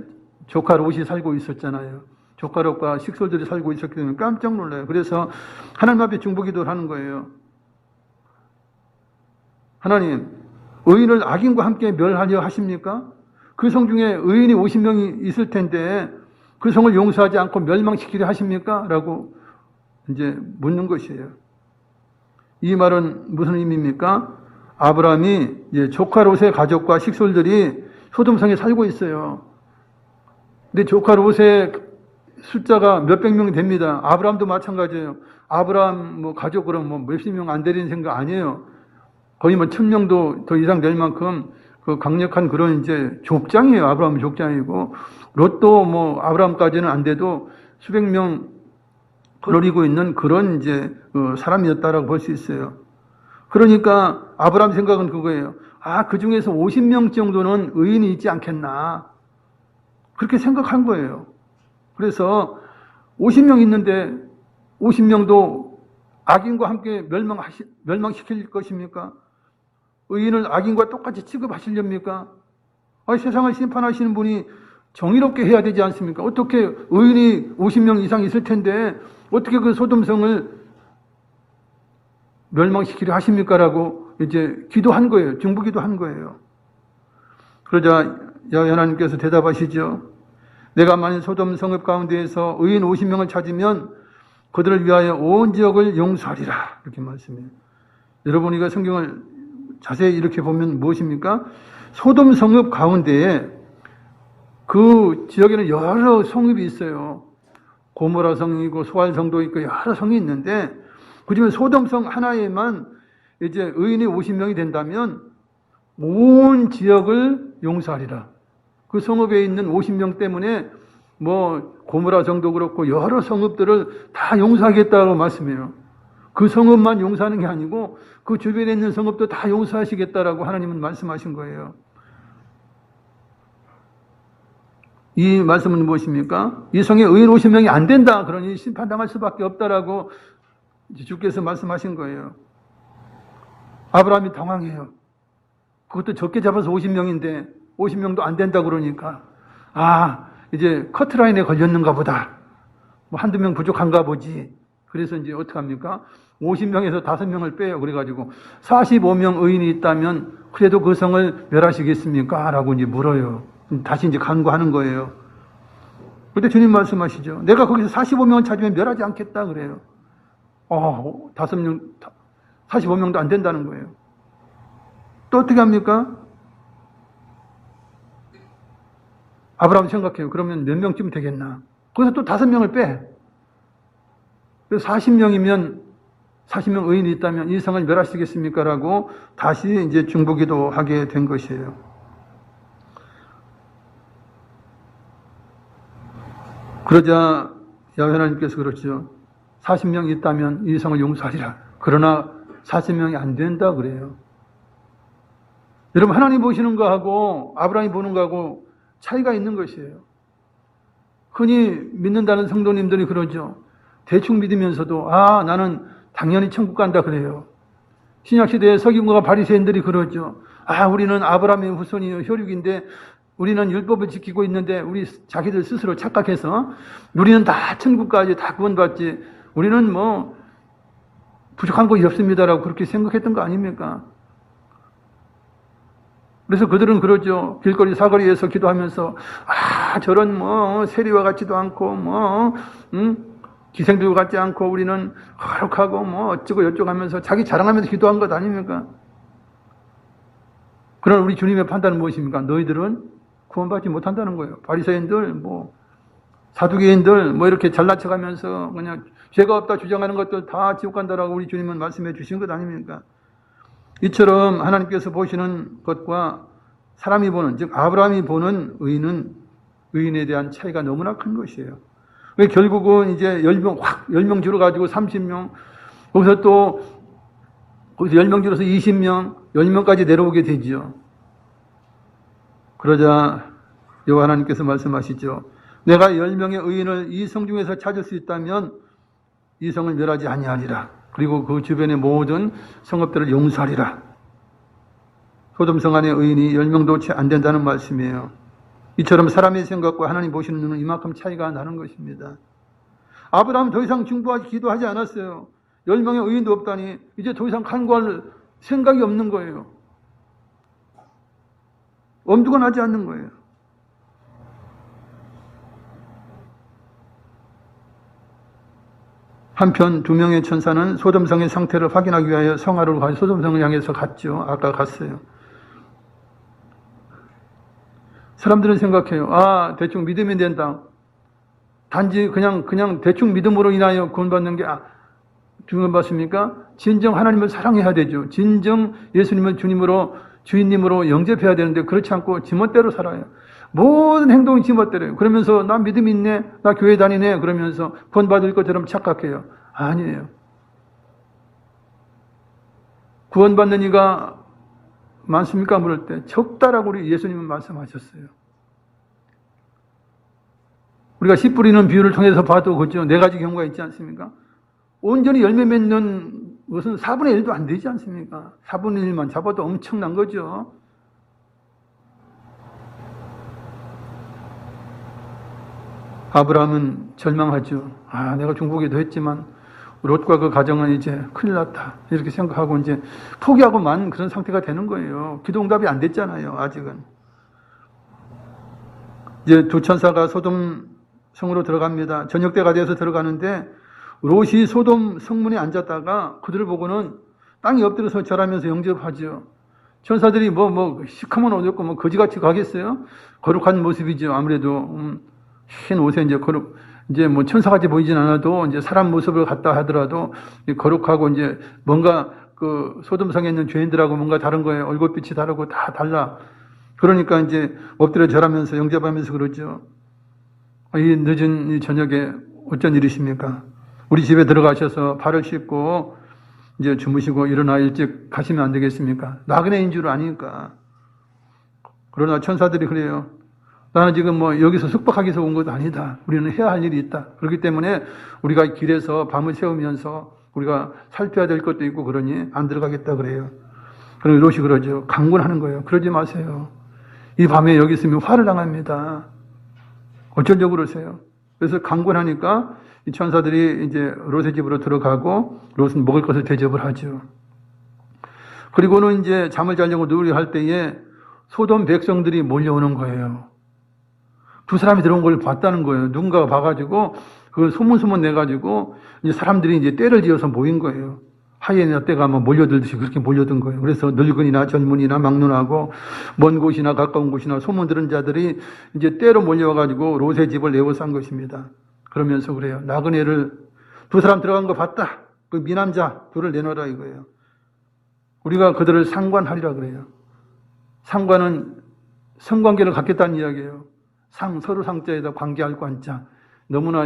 조카 롯이 살고 있었잖아요. 조카 롯과 식솔들이 살고 있었기 때문에 깜짝 놀라요. 그래서 하나님 앞에 중보기도를 하는 거예요. 하나님, 의인을 악인과 함께 멸하려 하십니까? 그 성 중에 의인이 50명이 있을 텐데 그 성을 용서하지 않고 멸망시키려 하십니까? 라고 이제 묻는 것이에요. 이 말은 무슨 의미입니까? 아브라함이 이제 조카 롯의 가족과 식솔들이 소돔성에 살고 있어요. 근데 조카 롯의 숫자가 몇백 명이 됩니다. 아브라함도 마찬가지예요. 아브라함 뭐 가족으로 뭐 몇십 명 안 되는 생각 아니에요. 거의 뭐 1000명도 더 이상 될 만큼 그 강력한 그런 이제 족장이에요. 아브라함은 족장이고 롯도 뭐 아브라함까지는 안 돼도 수백 명 거느리고 있는 그런 이제 사람이었다라고 볼 수 있어요. 그러니까 아브라함 생각은 그거예요. 아, 그 중에서 50명 정도는 의인이 있지 않겠나. 그렇게 생각한 거예요. 그래서 50명 있는데 50명도 악인과 함께 멸망시킬 것입니까? 의인을 악인과 똑같이 취급하시렵니까? 아니, 세상을 심판하시는 분이 정의롭게 해야 되지 않습니까? 어떻게 의인이 50명 이상 있을 텐데 어떻게 그 소돔성을 멸망시키려 하십니까? 라고 이제 기도한 거예요. 중보기도 한 거예요. 그러자 여호와 하나님께서 대답하시죠. 내가 만일 소돔 성읍 가운데에서 의인 50명을 찾으면 그들을 위하여 온 지역을 용서하리라. 이렇게 말씀해요. 여러분, 이거 성경을 자세히 이렇게 보면 무엇입니까? 소돔 성읍 가운데에 그 지역에는 여러 성읍이 있어요. 고모라 성이고 소알 성도 있고 여러 성이 있는데 그중에 소돔 성 하나에만 이제 의인이 50명이 된다면 온 지역을 용서하리라. 그 성읍에 있는 50명 때문에 뭐 고모라 성도 그렇고 여러 성읍들을 다 용서하겠다고 말씀해요. 그 성읍만 용서하는 게 아니고 그 주변에 있는 성읍도 다 용서하시겠다라고 하나님은 말씀하신 거예요. 이 말씀은 무엇입니까? 이 성에 의인 50명이 안 된다. 그러니 심판당할 수밖에 없다라고 주께서 말씀하신 거예요. 아브라함이 당황해요. 그것도 적게 잡아서 50명인데 50명도 안 된다 그러니까 아, 이제 커트라인에 걸렸는가 보다. 뭐 한두 명 부족한가 보지. 그래서 이제 어떻게 합니까? 50명에서 5명을 빼요. 그래가지고 45명 의인이 있다면 그래도 그 성을 멸하시겠습니까? 라고 이제 물어요. 다시 이제 간구하는 거예요. 그때 주님 말씀하시죠. 내가 거기서 45명을 찾으면 멸하지 않겠다 그래요. 45명도 안 된다는 거예요. 또 어떻게 합니까? 아브라함 생각해요. 그러면 몇 명쯤 되겠나? 거기서 또 5명을 빼. 40명이면 40명 의인이 있다면 이 성을 멸하시겠습니까? 라고 다시 이제 중보기도 하게 된 것이에요. 그러자 여호와 하나님께서 그렇죠. 40명이 있다면 이 성을 용서하리라. 그러나 40명이 안 된다 그래요. 여러분, 하나님 보시는 거하고 아브라함이 보는 거하고 차이가 있는 것이에요. 흔히 믿는다는 성도님들이 그러죠. 대충 믿으면서도 나는 당연히 천국 간다 그래요. 신약시대의 서기관과 바리새인들이 그러죠. 우리는 아브라함의 후손이요 혈육인데 우리는 율법을 지키고 있는데 우리 자기들 스스로 착각해서 우리는 다 천국까지 다 구원받지 우리는 뭐 부족한 것이 없습니다라고 그렇게 생각했던 거 아닙니까? 그래서 그들은 그러죠. 길거리 사거리에서 기도하면서 저런 뭐 세리와 같지도 않고 기생들 같지 않고 우리는 거룩하고 뭐 어쩌고 저쩌고 하면서 자기 자랑하면서 기도한 것 아닙니까? 그러나 우리 주님의 판단은 무엇입니까? 너희들은 구원받지 못한다는 거예요. 바리새인들, 뭐 사두개인들, 뭐 이렇게 잘난 척하면서 그냥 죄가 없다 주장하는 것들 다 지옥 간다라고 우리 주님은 말씀해 주신 것 아닙니까? 이처럼 하나님께서 보시는 것과 사람이 보는, 즉 아브라함이 보는 의인에 대한 차이가 너무나 큰 것이에요. 결국은 이제 10명 줄어가지고 30명, 거기서 10명 줄어서 20명, 10명까지 내려오게 되죠. 그러자 여호와 하나님께서 말씀하시죠. 내가 10명의 의인을 이 성 중에서 찾을 수 있다면 이 성을 멸하지 아니하리라. 그리고 그 주변의 모든 성읍들을 용서하리라. 소돔성 안의 의인이 10명도 채 안 된다는 말씀이에요. 이처럼 사람의 생각과 하나님 보시는 눈은 이만큼 차이가 나는 것입니다. 아브라함은 더 이상 중보하지 기도하지 않았어요. 10명의 의인도 없다니 이제 더 이상 간구할 생각이 없는 거예요. 엄두가 나지 않는 거예요. 한편 2명의 천사는 소돔성의 상태를 확인하기 위하여 성하로 가 소돔성을 향해서 갔죠. 아까 갔어요. 사람들은 생각해요. 아, 대충 믿으면 된다. 단지 그냥 대충 믿음으로 인하여 구원받는 게 구원받습니까? 진정 하나님을 사랑해야 되죠. 진정 예수님을 주님으로 주인님으로 영접해야 되는데 그렇지 않고 지멋대로 살아요. 모든 행동이 지멋대로예요. 그러면서 나 믿음 있네, 나 교회 다니네 그러면서 구원받을 것처럼 착각해요. 아니에요. 구원받는 이가 많습니까? 물을 때 적다라고 우리 예수님은 말씀하셨어요. 우리가 씨 뿌리는 비유를 통해서 봐도 그죠? 4가지 경우가 있지 않습니까? 온전히 열매 맺는 것은 4분의 1도 안 되지 않습니까? 4분의 1만 잡아도 엄청난 거죠. 아브라함은 절망하죠. 아, 내가 중보기도 했지만 롯과 그 가정은 이제 큰일 났다. 이렇게 생각하고 이제 포기하고 만 그런 상태가 되는 거예요. 기도 응답이 안 됐잖아요, 아직은. 이제 두 천사가 소돔 성으로 들어갑니다. 저녁 때가 돼서 들어가는데 롯이 소돔 성문에 앉았다가 그들을 보고는 땅에 엎드려서 절하면서 영접하죠. 천사들이 시커먼 옷 입고 거지같이 가겠어요? 거룩한 모습이죠. 아무래도 흰 옷에 이제 천사같이 보이진 않아도 이제 사람 모습을 갖다 하더라도 거룩하고 이제 뭔가 그 소돔성에 있는 죄인들하고 뭔가 다른 거예요. 얼굴빛이 다르고 다 달라. 그러니까 이제 엎드려 절하면서 영접하면서 그러죠. 이 늦은 이 저녁에 어쩐 일이십니까? 우리 집에 들어가셔서 발을 씻고 이제 주무시고 일어나 일찍 가시면 안 되겠습니까? 나그네인 줄 아니까. 그러나 천사들이 그래요. 나는 지금 여기서 숙박하기 위해서 온 것도 아니다. 우리는 해야 할 일이 있다. 그렇기 때문에 우리가 길에서 밤을 새우면서 우리가 살펴야 될 것도 있고 그러니 안 들어가겠다 그래요. 그럼 롯이 그러죠. 강권하는 거예요. 그러지 마세요. 이 밤에 여기 있으면 화를 당합니다. 어쩌려고 그러세요? 그래서 강권하니까 이 천사들이 이제 롯의 집으로 들어가고 롯은 먹을 것을 대접을 하죠. 그리고는 이제 잠을 자려고 누우려 할 때에 소돔 백성들이 몰려오는 거예요. 두 사람이 들어온 걸 봤다는 거예요. 누군가가 봐가지고 그 소문 내가지고 이제 사람들이 이제 떼를 지어서 모인 거예요. 하이에나 떼가 몰려들듯이 그렇게 몰려든 거예요. 그래서 늙은이나 젊은이나 막론하고 먼 곳이나 가까운 곳이나 소문 들은 자들이 이제 떼로 몰려와가지고 롯의 집을 에워싼 것입니다. 그러면서 그래요. 나그네를 두 사람 들어간 거 봤다. 그 미남자 둘을 내놓으라 이거예요. 우리가 그들을 상관하리라 그래요. 상관은 성관계를 갖겠다는 이야기예요. 서로 상자에다 관계할 관자. 너무나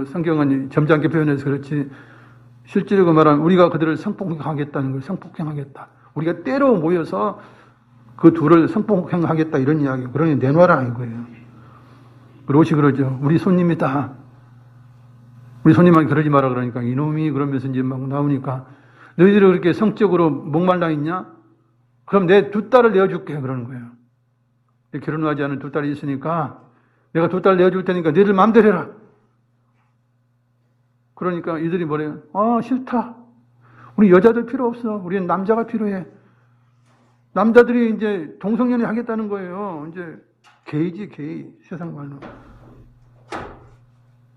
성경은 점잖게 표현해서 그렇지 실제로 말하면 우리가 그들을 성폭행하겠다는 거예요. 성폭행하겠다. 우리가 때로 모여서 그 둘을 성폭행하겠다 이런 이야기예요. 그러니 내놔라 이거예요. 롯이 그러죠. 우리 손님이다. 우리 손님한테 그러지 마라 그러니까 이놈이 그러면서 이제 막 나오니까 너희들이 그렇게 성적으로 목말라 있냐? 그럼 내 두 딸을 내어줄게 그러는 거예요. 결혼하지 않은 두 딸이 있으니까 내가 두 딸 내어줄 테니까 너희들 마음대로 해라. 그러니까 이들이 뭐래요? 아 싫다. 우리 여자들 필요 없어. 우리는 남자가 필요해. 남자들이 이제 동성연애 하겠다는 거예요. 이제 게이지 게이 세상 말로.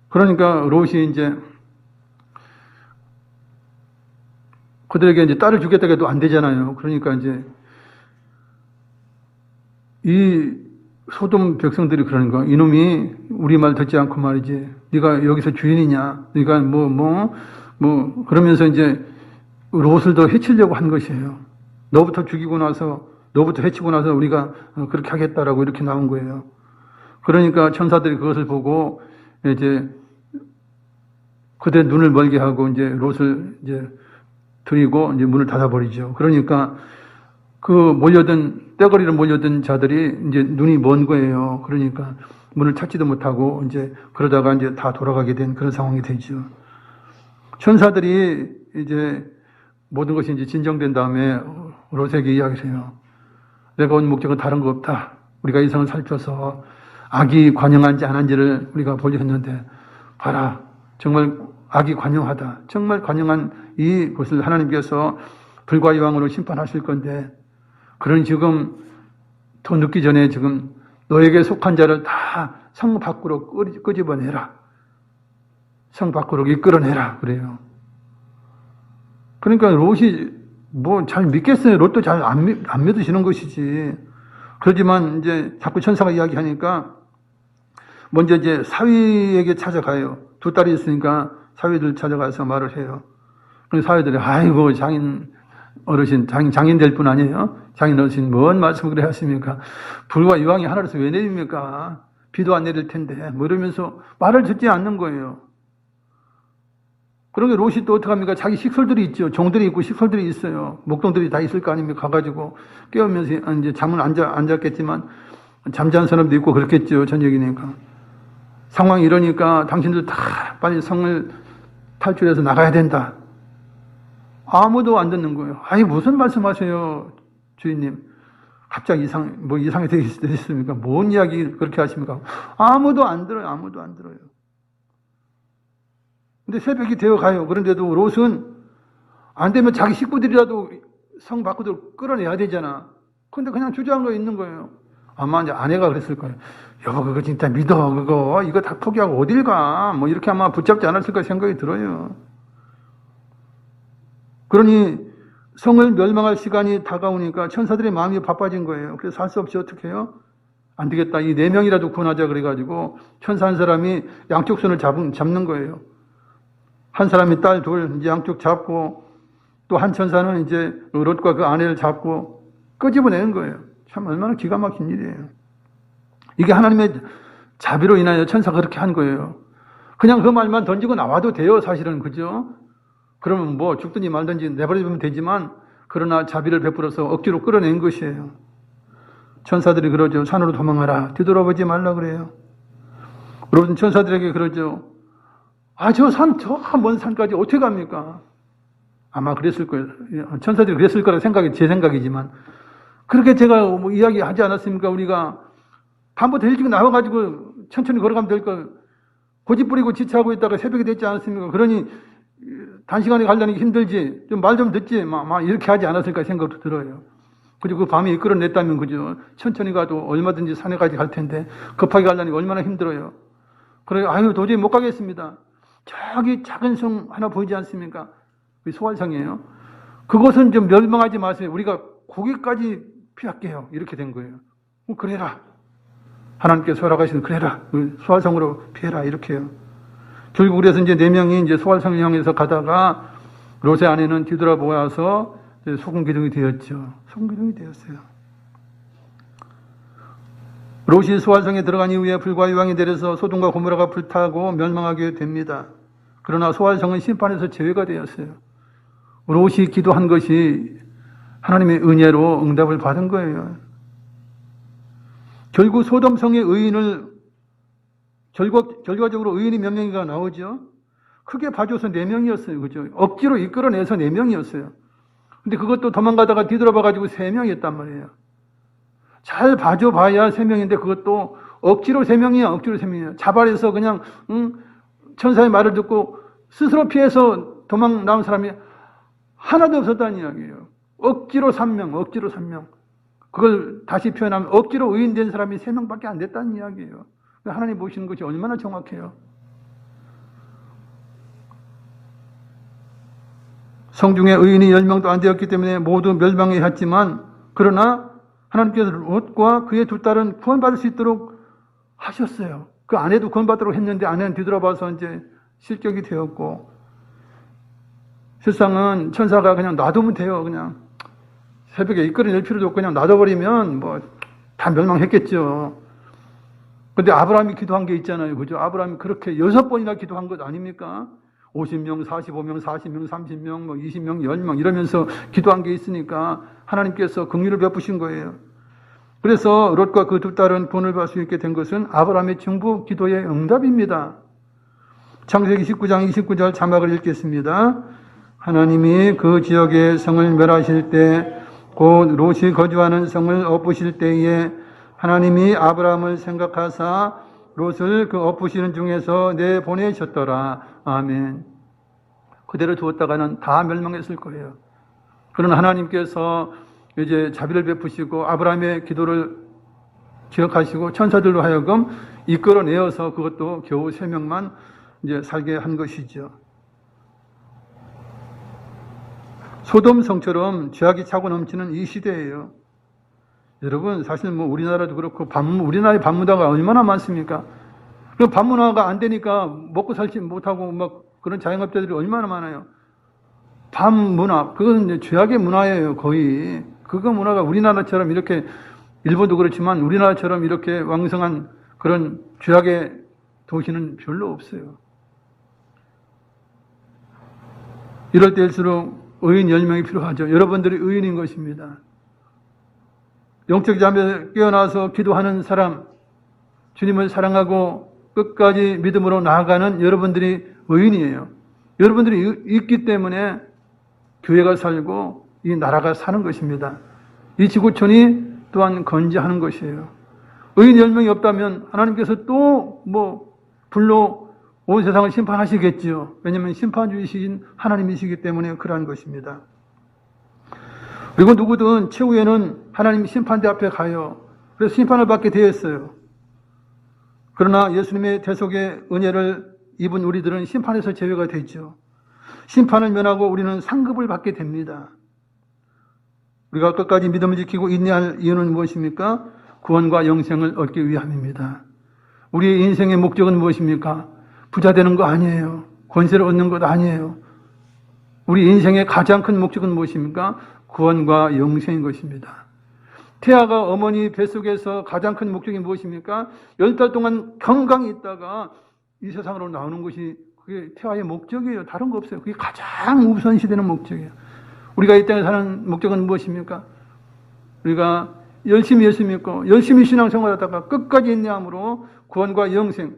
그러니까 롯이 이제 그들에게 이제 딸을 주겠다고 해도 안 되잖아요. 그러니까 이제 이 소돔 백성들이 그러는 거야. 이놈이 우리 말 듣지 않고 말이지. 네가 여기서 주인이냐? 네가 그러면서 이제 롯을 더 해치려고 한 것이에요. 너부터 죽이고 나서 너부터 해치고 나서 우리가 그렇게 하겠다라고 이렇게 나온 거예요. 그러니까 천사들이 그것을 보고 이제 그들의 눈을 멀게 하고 이제 롯을 이제 들이고 이제 문을 닫아버리죠. 그러니까 그 떼거리로 몰려든 자들이 이제 눈이 먼 거예요. 그러니까 문을 찾지도 못하고 이제 그러다가 이제 다 돌아가게 된 그런 상황이 되죠. 천사들이 이제 모든 것이 이제 진정된 다음에 롯에게 이야기를 해요. 내가 온 목적은 다른 거 없다. 우리가 이성을 살펴서 악이 관영한지 안 한지를 우리가 보려했는데 봐라. 정말 악이 관영하다. 정말 관영한 이것을 하나님께서 불과 이왕으로 심판하실 건데 그런 지금 더 늦기 전에 지금 너에게 속한 자를 다 성 밖으로 끄집어내라. 성 밖으로 이끌어내라. 그래요. 그러니까 롯이 뭐 잘 믿겠어요. 롯도 잘 안 믿으시는 것이지. 그렇지만 이제 자꾸 천사가 이야기하니까 먼저 이제 사위에게 찾아가요. 두 딸이 있으니까 사위들 찾아가서 말을 해요. 그럼 사위들이 아이고 장인 어르신 장인 될 분 아니에요? 장인 어르신 뭔 말씀을 그래 하십니까? 불과 이왕이 하늘에서 왜 내립니까? 비도 안 내릴 텐데 뭐 이러면서 말을 듣지 않는 거예요. 그러게 롯이 또 어떡합니까? 자기 식솔들이 있죠. 종들이 있고 식솔들이 있어요. 목동들이 다 있을 거 아닙니까? 가가지고 깨우면서 이제 잠은 안 잤겠지만 잠자는 사람도 있고 그렇겠죠. 저녁이니까. 상황이 이러니까 당신들 다 빨리 성을 탈출해서 나가야 된다. 아무도 안 듣는 거예요. 아니 무슨 말씀하세요, 주인님? 갑자기 이상이 되셨습니까? 뭔 이야기 그렇게 하십니까? 아무도 안 들어요. 아무도 안 들어요. 근데 새벽이 되어 가요. 그런데도 롯은 안 되면 자기 식구들이라도 성 밖으로 끌어내야 되잖아. 근데 그냥 주저앉아 있는 거예요. 아마 이제 아내가 그랬을 거예요. 여보, 그거 진짜 믿어. 이거 다 포기하고 어딜 가? 뭐 이렇게 아마 붙잡지 않았을까 생각이 들어요. 그러니 성을 멸망할 시간이 다가오니까 천사들의 마음이 바빠진 거예요. 그래서 할 수 없이 어떻게 해요? 안 되겠다. 이 4명이라도 구원하자 그래가지고 천사 한 사람이 양쪽 손을 잡는 거예요. 한 사람이 딸 둘 이제 양쪽 잡고 또 한 천사는 이제 롯과 그 아내를 잡고 끄집어내는 거예요. 참 얼마나 기가 막힌 일이에요. 이게 하나님의 자비로 인하여 천사가 그렇게 한 거예요. 그냥 그 말만 던지고 나와도 돼요, 사실은. 그죠? 그러면 뭐 죽든지 말든지 내버려두면 되지만 그러나 자비를 베풀어서 억지로 끌어낸 것이에요. 천사들이 그러죠. 산으로 도망가라. 뒤돌아보지 말라 그래요. 여러분 천사들에게 그러죠. 저 먼 산까지 어떻게 갑니까? 아마 그랬을 거예요. 천사들이 그랬을 거라 제 생각이지만 그렇게 제가 뭐 이야기하지 않았습니까? 우리가 밤부터 일찍 나와가지고 천천히 걸어가면 될 거 고집 부리고 지체하고 있다가 새벽이 됐지 않았습니까? 그러니 단시간에 가려니 힘들지 좀 말 좀 듣지 막 이렇게 하지 않았을까 생각도 들어요. 그리고 그 밤에 이끌어냈다면 그죠? 천천히 가도 얼마든지 산에까지 갈 텐데 급하게 가려니 얼마나 힘들어요. 그래 도저히 못 가겠습니다. 저기 작은 성 하나 보이지 않습니까? 그 소활성이에요. 그것은 좀 멸망하지 마세요. 우리가 거기까지 피할게요. 이렇게 된 거예요. 그래라. 하나님께서 허락하시는 그래라. 소활성으로 피해라. 이렇게요. 결국 그래서 이제 4명이 이제 소활성을 향해서 가다가 롯의 아내는 뒤돌아보아서 소금 기둥이 되었죠. 소금 기둥이 되었어요. 롯이 소활성에 들어간 이후에 불과 이왕이 내려서 소돔과 고모라가 불타고 멸망하게 됩니다. 그러나 소활성은 심판에서 제외가 되었어요. 롯이 기도한 것이 하나님의 은혜로 응답을 받은 거예요. 결국 소돔성의 의인을 결과적으로 의인이 몇 명이가 나오죠. 크게 봐줘서 4명이었어요. 그죠? 억지로 이끌어내서 4명이었어요. 근데 그것도 도망가다가 뒤돌아봐가지고 3명이었단 말이에요. 잘 봐줘봐야 3명인데 그것도 억지로 3명이야. 억지로 3명이야. 자발해서 그냥 천사의 말을 듣고 스스로 피해서 도망 나온 사람이 하나도 없었다는 이야기예요. 억지로 3명, 억지로 3명. 그걸 다시 표현하면 억지로 의인된 사람이 3명밖에 안 됐다는 이야기예요. 하나님 보시는 것이 얼마나 정확해요. 성중에 의인이 10명도 안 되었기 때문에 모두 멸망해 했지만 그러나 하나님께서 롯과 그의 두 딸은 구원받을 수 있도록 하셨어요. 그 아내도 구원받도록 했는데 아내는 뒤돌아봐서 이제 실격이 되었고, 세상은 천사가 그냥 놔두면 돼요. 그냥 새벽에 이끌어낼 필요도 없고 그냥 놔둬버리면 뭐 다 멸망했겠죠. 근데 아브라함이 기도한 게 있잖아요. 그죠? 아브라함이 그렇게 6번이나 기도한 것 아닙니까? 50명, 45명, 40명, 30명, 뭐 20명, 10명 이러면서 기도한 게 있으니까 하나님께서 긍휼을 베푸신 거예요. 그래서 롯과 그 두 딸은 본을 받을 수 있게 된 것은 아브라함의 중부 기도의 응답입니다. 창세기 19장 29절 자막을 읽겠습니다. 하나님이 그 지역의 성을 멸하실 때, 곧 롯이 거주하는 성을 엎으실 때에 하나님이 아브라함을 생각하사 롯을 그 엎으시는 중에서 내보내셨더라. 아멘. 그대로 두었다가는 다 멸망했을 거예요. 그러나 하나님께서 이제 자비를 베푸시고 아브라함의 기도를 기억하시고 천사들로 하여금 이끌어내어서 그것도 겨우 3명만 이제 살게 한 것이죠. 소돔 성처럼 죄악이 차고 넘치는 이 시대예요. 여러분, 사실 뭐 우리나라도 그렇고 우리나라의 반문화가 얼마나 많습니까? 그 반문화가 안 되니까 먹고 살지 못하고 막 그런 자영업자들이 얼마나 많아요. 반문화, 그건 이제 죄악의 문화예요, 거의. 그거 문화가 우리나라처럼 이렇게, 일본도 그렇지만 우리나라처럼 이렇게 왕성한 그런 죄악의 도시는 별로 없어요. 이럴 때일수록 의인 10명이 필요하죠. 여러분들이 의인인 것입니다. 영적 잠에 깨어나서 기도하는 사람, 주님을 사랑하고 끝까지 믿음으로 나아가는 여러분들이 의인이에요. 여러분들이 있기 때문에 교회가 살고 이 나라가 사는 것입니다. 이 지구촌이 또한 건재하는 것이에요. 의인 10명이 없다면 하나님께서 또 불로 온 세상을 심판하시겠지요. 왜냐하면 심판주이신 하나님이시기 때문에 그러한 것입니다. 그리고 누구든 최후에는 하나님 심판대 앞에 가요. 그래서 심판을 받게 되었어요. 그러나 예수님의 대속의 은혜를 입은 우리들은 심판에서 제외가 되죠. 심판을 면하고 우리는 상급을 받게 됩니다. 우리가 끝까지 믿음을 지키고 인내할 이유는 무엇입니까? 구원과 영생을 얻기 위함입니다. 우리의 인생의 목적은 무엇입니까? 부자 되는 거 아니에요. 권세를 얻는 것 아니에요. 우리 인생의 가장 큰 목적은 무엇입니까? 구원과 영생인 것입니다. 태아가 어머니 뱃속에서 가장 큰 목적이 무엇입니까? 10달 동안 건강히 있다가 이 세상으로 나오는 것이 그게 태아의 목적이에요. 다른 거 없어요. 그게 가장 우선시되는 목적이에요. 우리가 이 땅에 사는 목적은 무엇입니까? 우리가 열심히 예수 믿고 열심히 신앙생활하다가 끝까지 인내함으로 구원과 영생,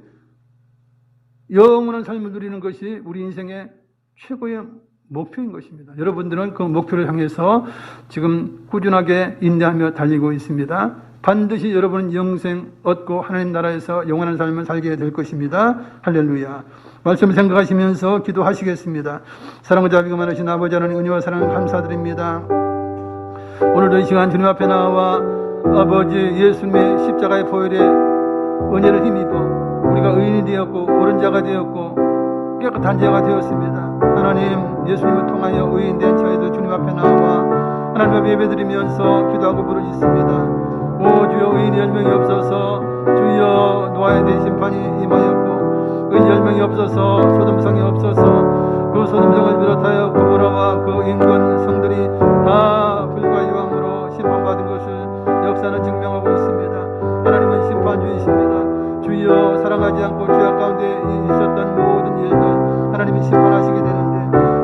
영원한 삶을 누리는 것이 우리 인생의 최고의 목표인 것입니다. 여러분들은 그 목표를 향해서 지금 꾸준하게 인내하며 달리고 있습니다. 반드시 여러분은 영생 얻고 하나님 나라에서 영원한 삶을 살게 될 것입니다. 할렐루야. 말씀을 생각하시면서 기도하시겠습니다. 사랑과 자비가 많으신 아버지 하나님, 은혜와 사랑을 감사드립니다. 오늘도 이 시간 주님 앞에 나와 아버지 예수님의 십자가의 보혈의 은혜를 힘입어 우리가 의인이 되었고 옳은 자가 되었고 깨끗한 자가 되었습니다. 하나님, 예수님을 통하여 의인된 저희들 주님 앞에 나와 하나님 앞에 예배드리면서 기도하고 부르짖습니다. 오 주여, 의인 10명이 없어서 주여 노아에 대한 심판이 임하였고, 의인 10명이 없어서 소돔성이 없어서 그 소돔성을 비롯하여 고모라와 그 인근 성들이 다 불과 유황으로 심판받은 것을 역사는 증명하고 있습니다. 하나님은 심판주이십니다. 주여, 사랑하지 않고 죄악 가운데 있었던 모든 일들 하나님이 심판하시게 되는데,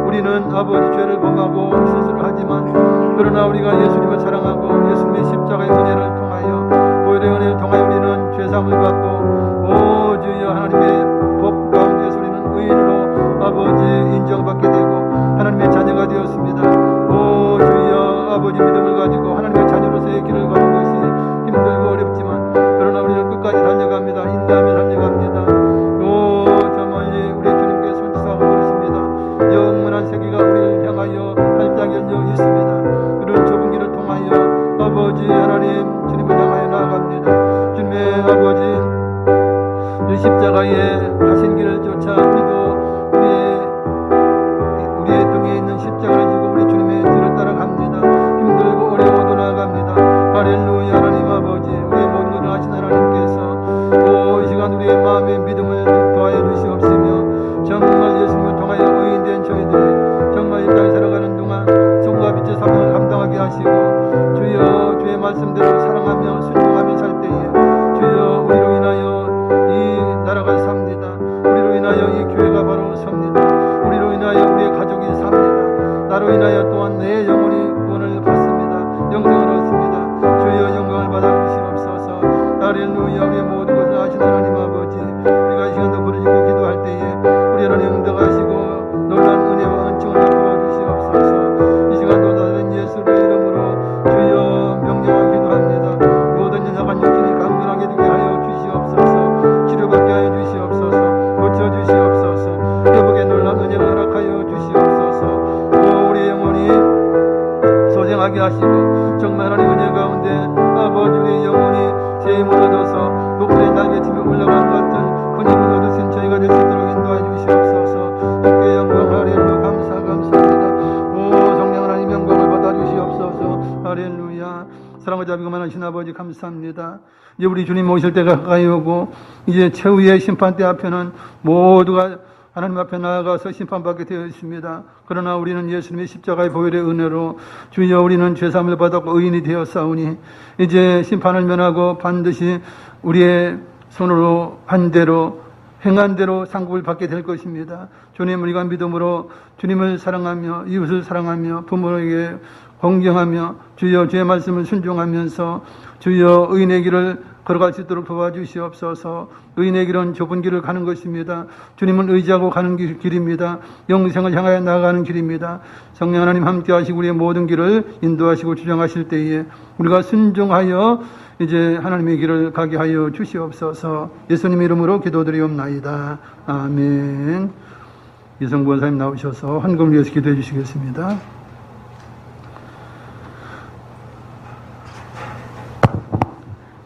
우리는 아버지 죄를 범하고 실수를 하지만 그러나 우리가 예수님을 사랑하고 예수님의 십자가의 은혜를 통하여 보혈의 은혜를 통하여 우리는 죄사함을 받고 오 주여, 하나님의 법 가운데서 우리는 의인으로 아버지 인정받게 되고 하나님의 자녀가 되었습니다. 오 주여, 아버지 믿음을 가지고 하나님의 자녀로서의 길을 가는 것이 힘들고 어렵지만 그러나 우리는 끝까지 달려갑니다. 인내하며 달려갑니다. 오 저 멀리 우리 주님께 손짓하고 부르십니다. 영원한 세계가 우리를 향하여 활짝 열려 있습니다. 그런 좁은 길을 통하여 아버지 하나님 주님을 향하여 나아갑니다. 주님의 아버지 이 십자가에 가신 길을 쫓아 우리도 우리의 하시고 정말 하나님 은혜 가운데 아버지 우리의 영혼이 새 힘을 얻어서 목표의 날개치며 올라간 것 같은 그 힘을 얻으신 저희가 될 수 있도록 인도해 주시옵소서. 주께 영광 할렐루야 감사합니다. 오 성령 하나님 영광을 받아주시옵소서. 할렐루야. 사랑과 자비가 많으신 아버지 감사합니다. 이제 우리 주님 오실 때가 가까이 오고 이제 최후의 심판대 앞에는 모두가 하나님 앞에 나아가서 심판받게 되어 있습니다. 그러나 우리는 예수님의 십자가의 보혈의 은혜로 주여 우리는 죄사함을 받았고 의인이 되었사오니 이제 심판을 면하고 반드시 우리의 손으로 반대로 행한 대로 상급을 받게 될 것입니다. 주님 우리가 믿음으로 주님을 사랑하며 이웃을 사랑하며 부모에게 공경하며 주여 주의 말씀을 순종하면서 주여 의인의 길을 걸어갈 수 있도록 도와주시옵소서. 의인의 길은 좁은 길을 가는 것입니다. 주님은 의지하고 가는 길입니다. 영생을 향하여 나아가는 길입니다. 성령 하나님 함께 하시고 우리의 모든 길을 인도하시고 주장하실 때에 우리가 순종하여 이제 하나님의 길을 가게 하여 주시옵소서. 예수님 이름으로 기도드리옵나이다. 아멘. 이성부 원사님 나오셔서 헌금을 위해서 기도해 주시겠습니다.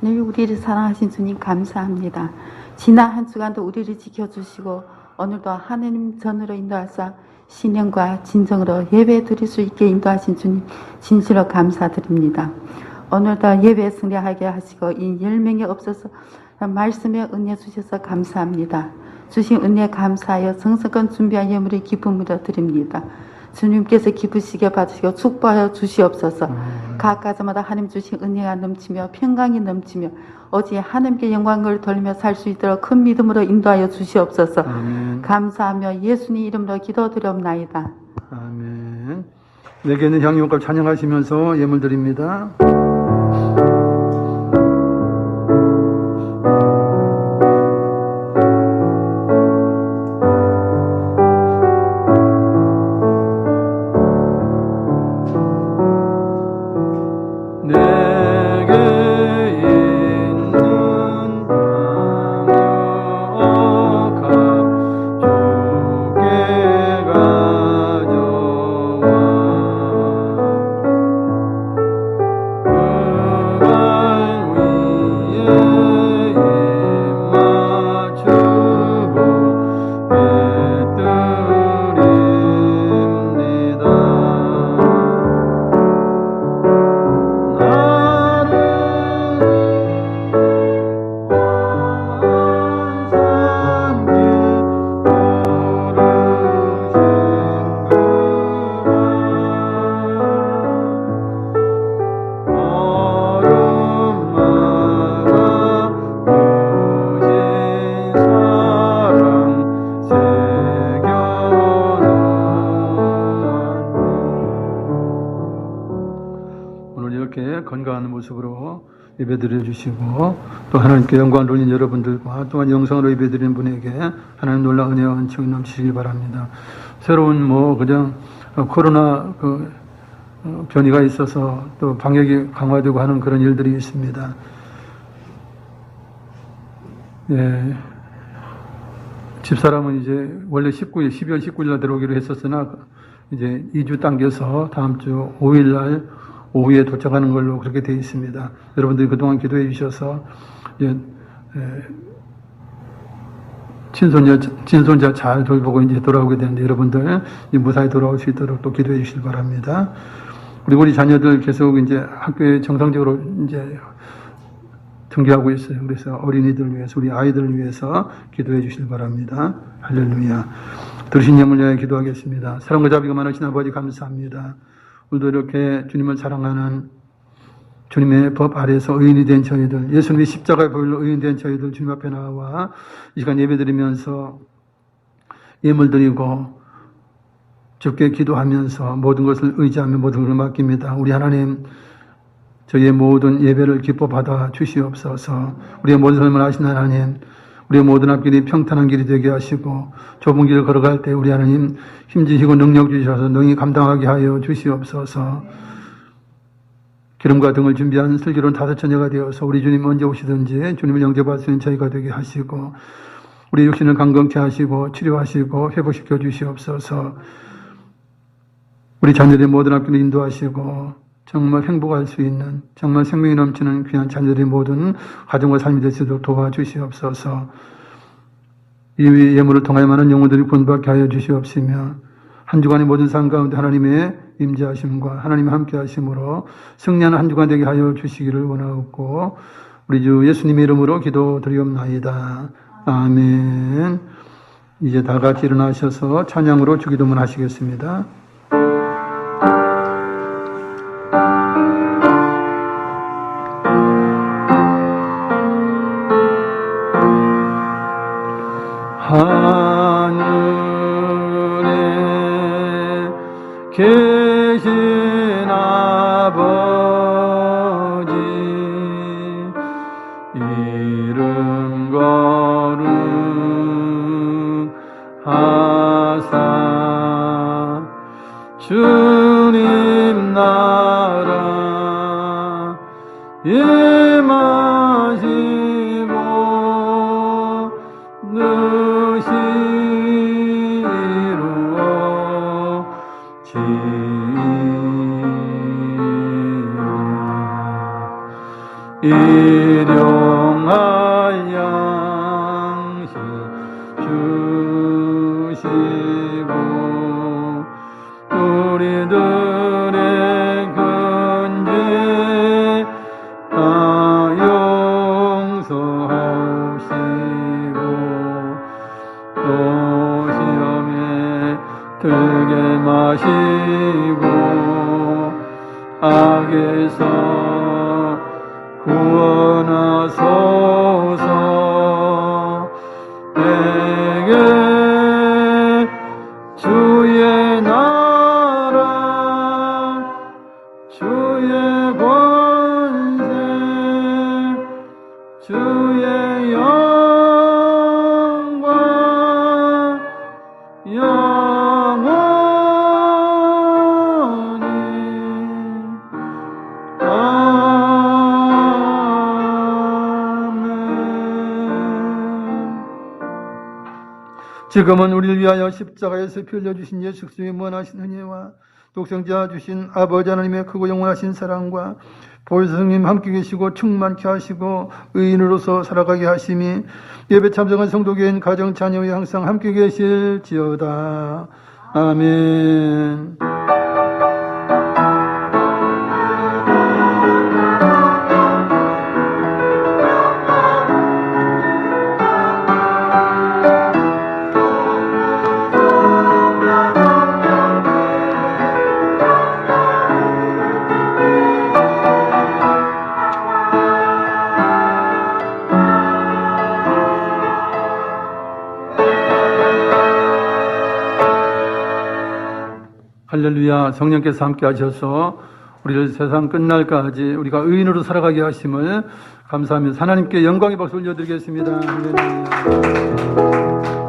늘 우리를 사랑하신 주님 감사합니다. 지난 한 주간도 우리를 지켜주시고 오늘도 하나님 전으로 인도하사 신령과 진정으로 예배 드릴 수 있게 인도하신 주님 진실로 감사드립니다. 오늘도 예배 승리하게 하시고 이 10명이 없어서 말씀에 은혜 주셔서 감사합니다. 주신 은혜 감사하여 정성껏 준비한 예물을 기쁨으로 드립니다. 주님께서 기쁘시게 받으시고 축복하여 주시옵소서. 각 가정마다 하나님 주신 은혜가 넘치며 평강이 넘치며 오직 하나님께 영광을 돌리며 살 수 있도록 큰 믿음으로 인도하여 주시옵소서. 아멘. 감사하며 예수님 이름으로 기도드리옵나이다. 아멘. 내게 있는 향유값 찬양하시면서 예물 드립니다. 건강한 모습으로 예배드려 주시고 또 하나님께 영광을 돌린 여러분들과 또한 영상으로 예배드리는 분에게 하나님 놀라운 은혜와 은총이 넘치시길 바랍니다. 새로운 그냥 코로나 변이가 있어서 또 방역이 강화되고 하는 그런 일들이 있습니다. 예. 집사람은 이제 원래 12월 19일 날 들어오기로 했었으나 이제 2주 당겨서 다음 주 5일 날 오후에 도착하는 걸로 그렇게 되어 있습니다. 여러분들이 그동안 기도해 주셔서 친손자 잘 돌보고 이제 돌아오게 되는데 여러분들 무사히 돌아올 수 있도록 또 기도해 주시기 바랍니다. 그리고 우리 자녀들 계속 이제 학교에 정상적으로 이제 등교하고 있어요. 그래서 어린이들 위해서 우리 아이들을 위해서 기도해 주시기 바랍니다. 할렐루야. 들으신 예물 위하여 기도하겠습니다. 사랑과 자비가 많으신 아버지 감사합니다. 오늘도 이렇게 주님을 사랑하는 주님의 법 아래에서 의인이 된 저희들, 예수님의 십자가의 보혈로 의인 된 저희들 주님 앞에 나와 이 시간 예배드리면서 예물 드리고 주께 기도하면서 모든 것을 의지하며 모든 것을 맡깁니다. 우리 하나님 저희의 모든 예배를 기뻐 받아 주시옵소서. 우리의 모든 삶을 아신 하나님, 우리의 모든 앞길이 평탄한 길이 되게 하시고 좁은 길을 걸어갈 때 우리 하나님 힘주시고 능력 주셔서 능히 감당하게 하여 주시옵소서. 기름과 등을 준비한 슬기로운 5처녀가 되어서 우리 주님 언제 오시든지 주님을 영접할 수 있는 저희가 되게 하시고 우리 육신을 강건케 하시고 치료하시고 회복시켜 주시옵소서. 우리 자녀들의 모든 앞길을 인도하시고 정말 행복할 수 있는 정말 생명이 넘치는 귀한 자녀들의 모든 가정과 삶이 되시도록 도와주시옵소서. 이 예물을 통하여 많은 영혼들이 구원받게 하여 주시옵시며 한 주간의 모든 삶 가운데 하나님의 임재하심과 하나님의 함께하심으로 승리하는 한 주간 되게 하여 주시기를 원하옵고 우리 주 예수님의 이름으로 기도드리옵나이다. 아멘. 이제 다 같이 일어나셔서 찬양으로 주기도문 하시겠습니다. 하늘에 계신 아버지 이름 거룩하사 주님 나라 임하시고 일용할 양식 주시고 우리들의 근죄 다 용서하시고 또 시험에 들게 마시고 악에서 구원하소서. 내게 주의 나라 주의 권세 주의 영광 영원히 지금은 우리를 위하여 십자가에서 피 흘려주신 예수 그리스도의 무한하신 은혜와 독생자 주신 아버지 하나님의 크고 영원하신 사랑과 보혜사 성님 함께 계시고 충만케 하시고 의인으로서 살아가게 하심이 예배 참석한 성도교인 가정 자녀에 항상 함께 계실지어다. 아멘. 할렐루야. 성령께서 함께 하셔서 우리를 세상 끝날까지 우리가 의인으로 살아가게 하심을 감사하면서 하나님께 영광의 박수 올려드리겠습니다. 할렐루야.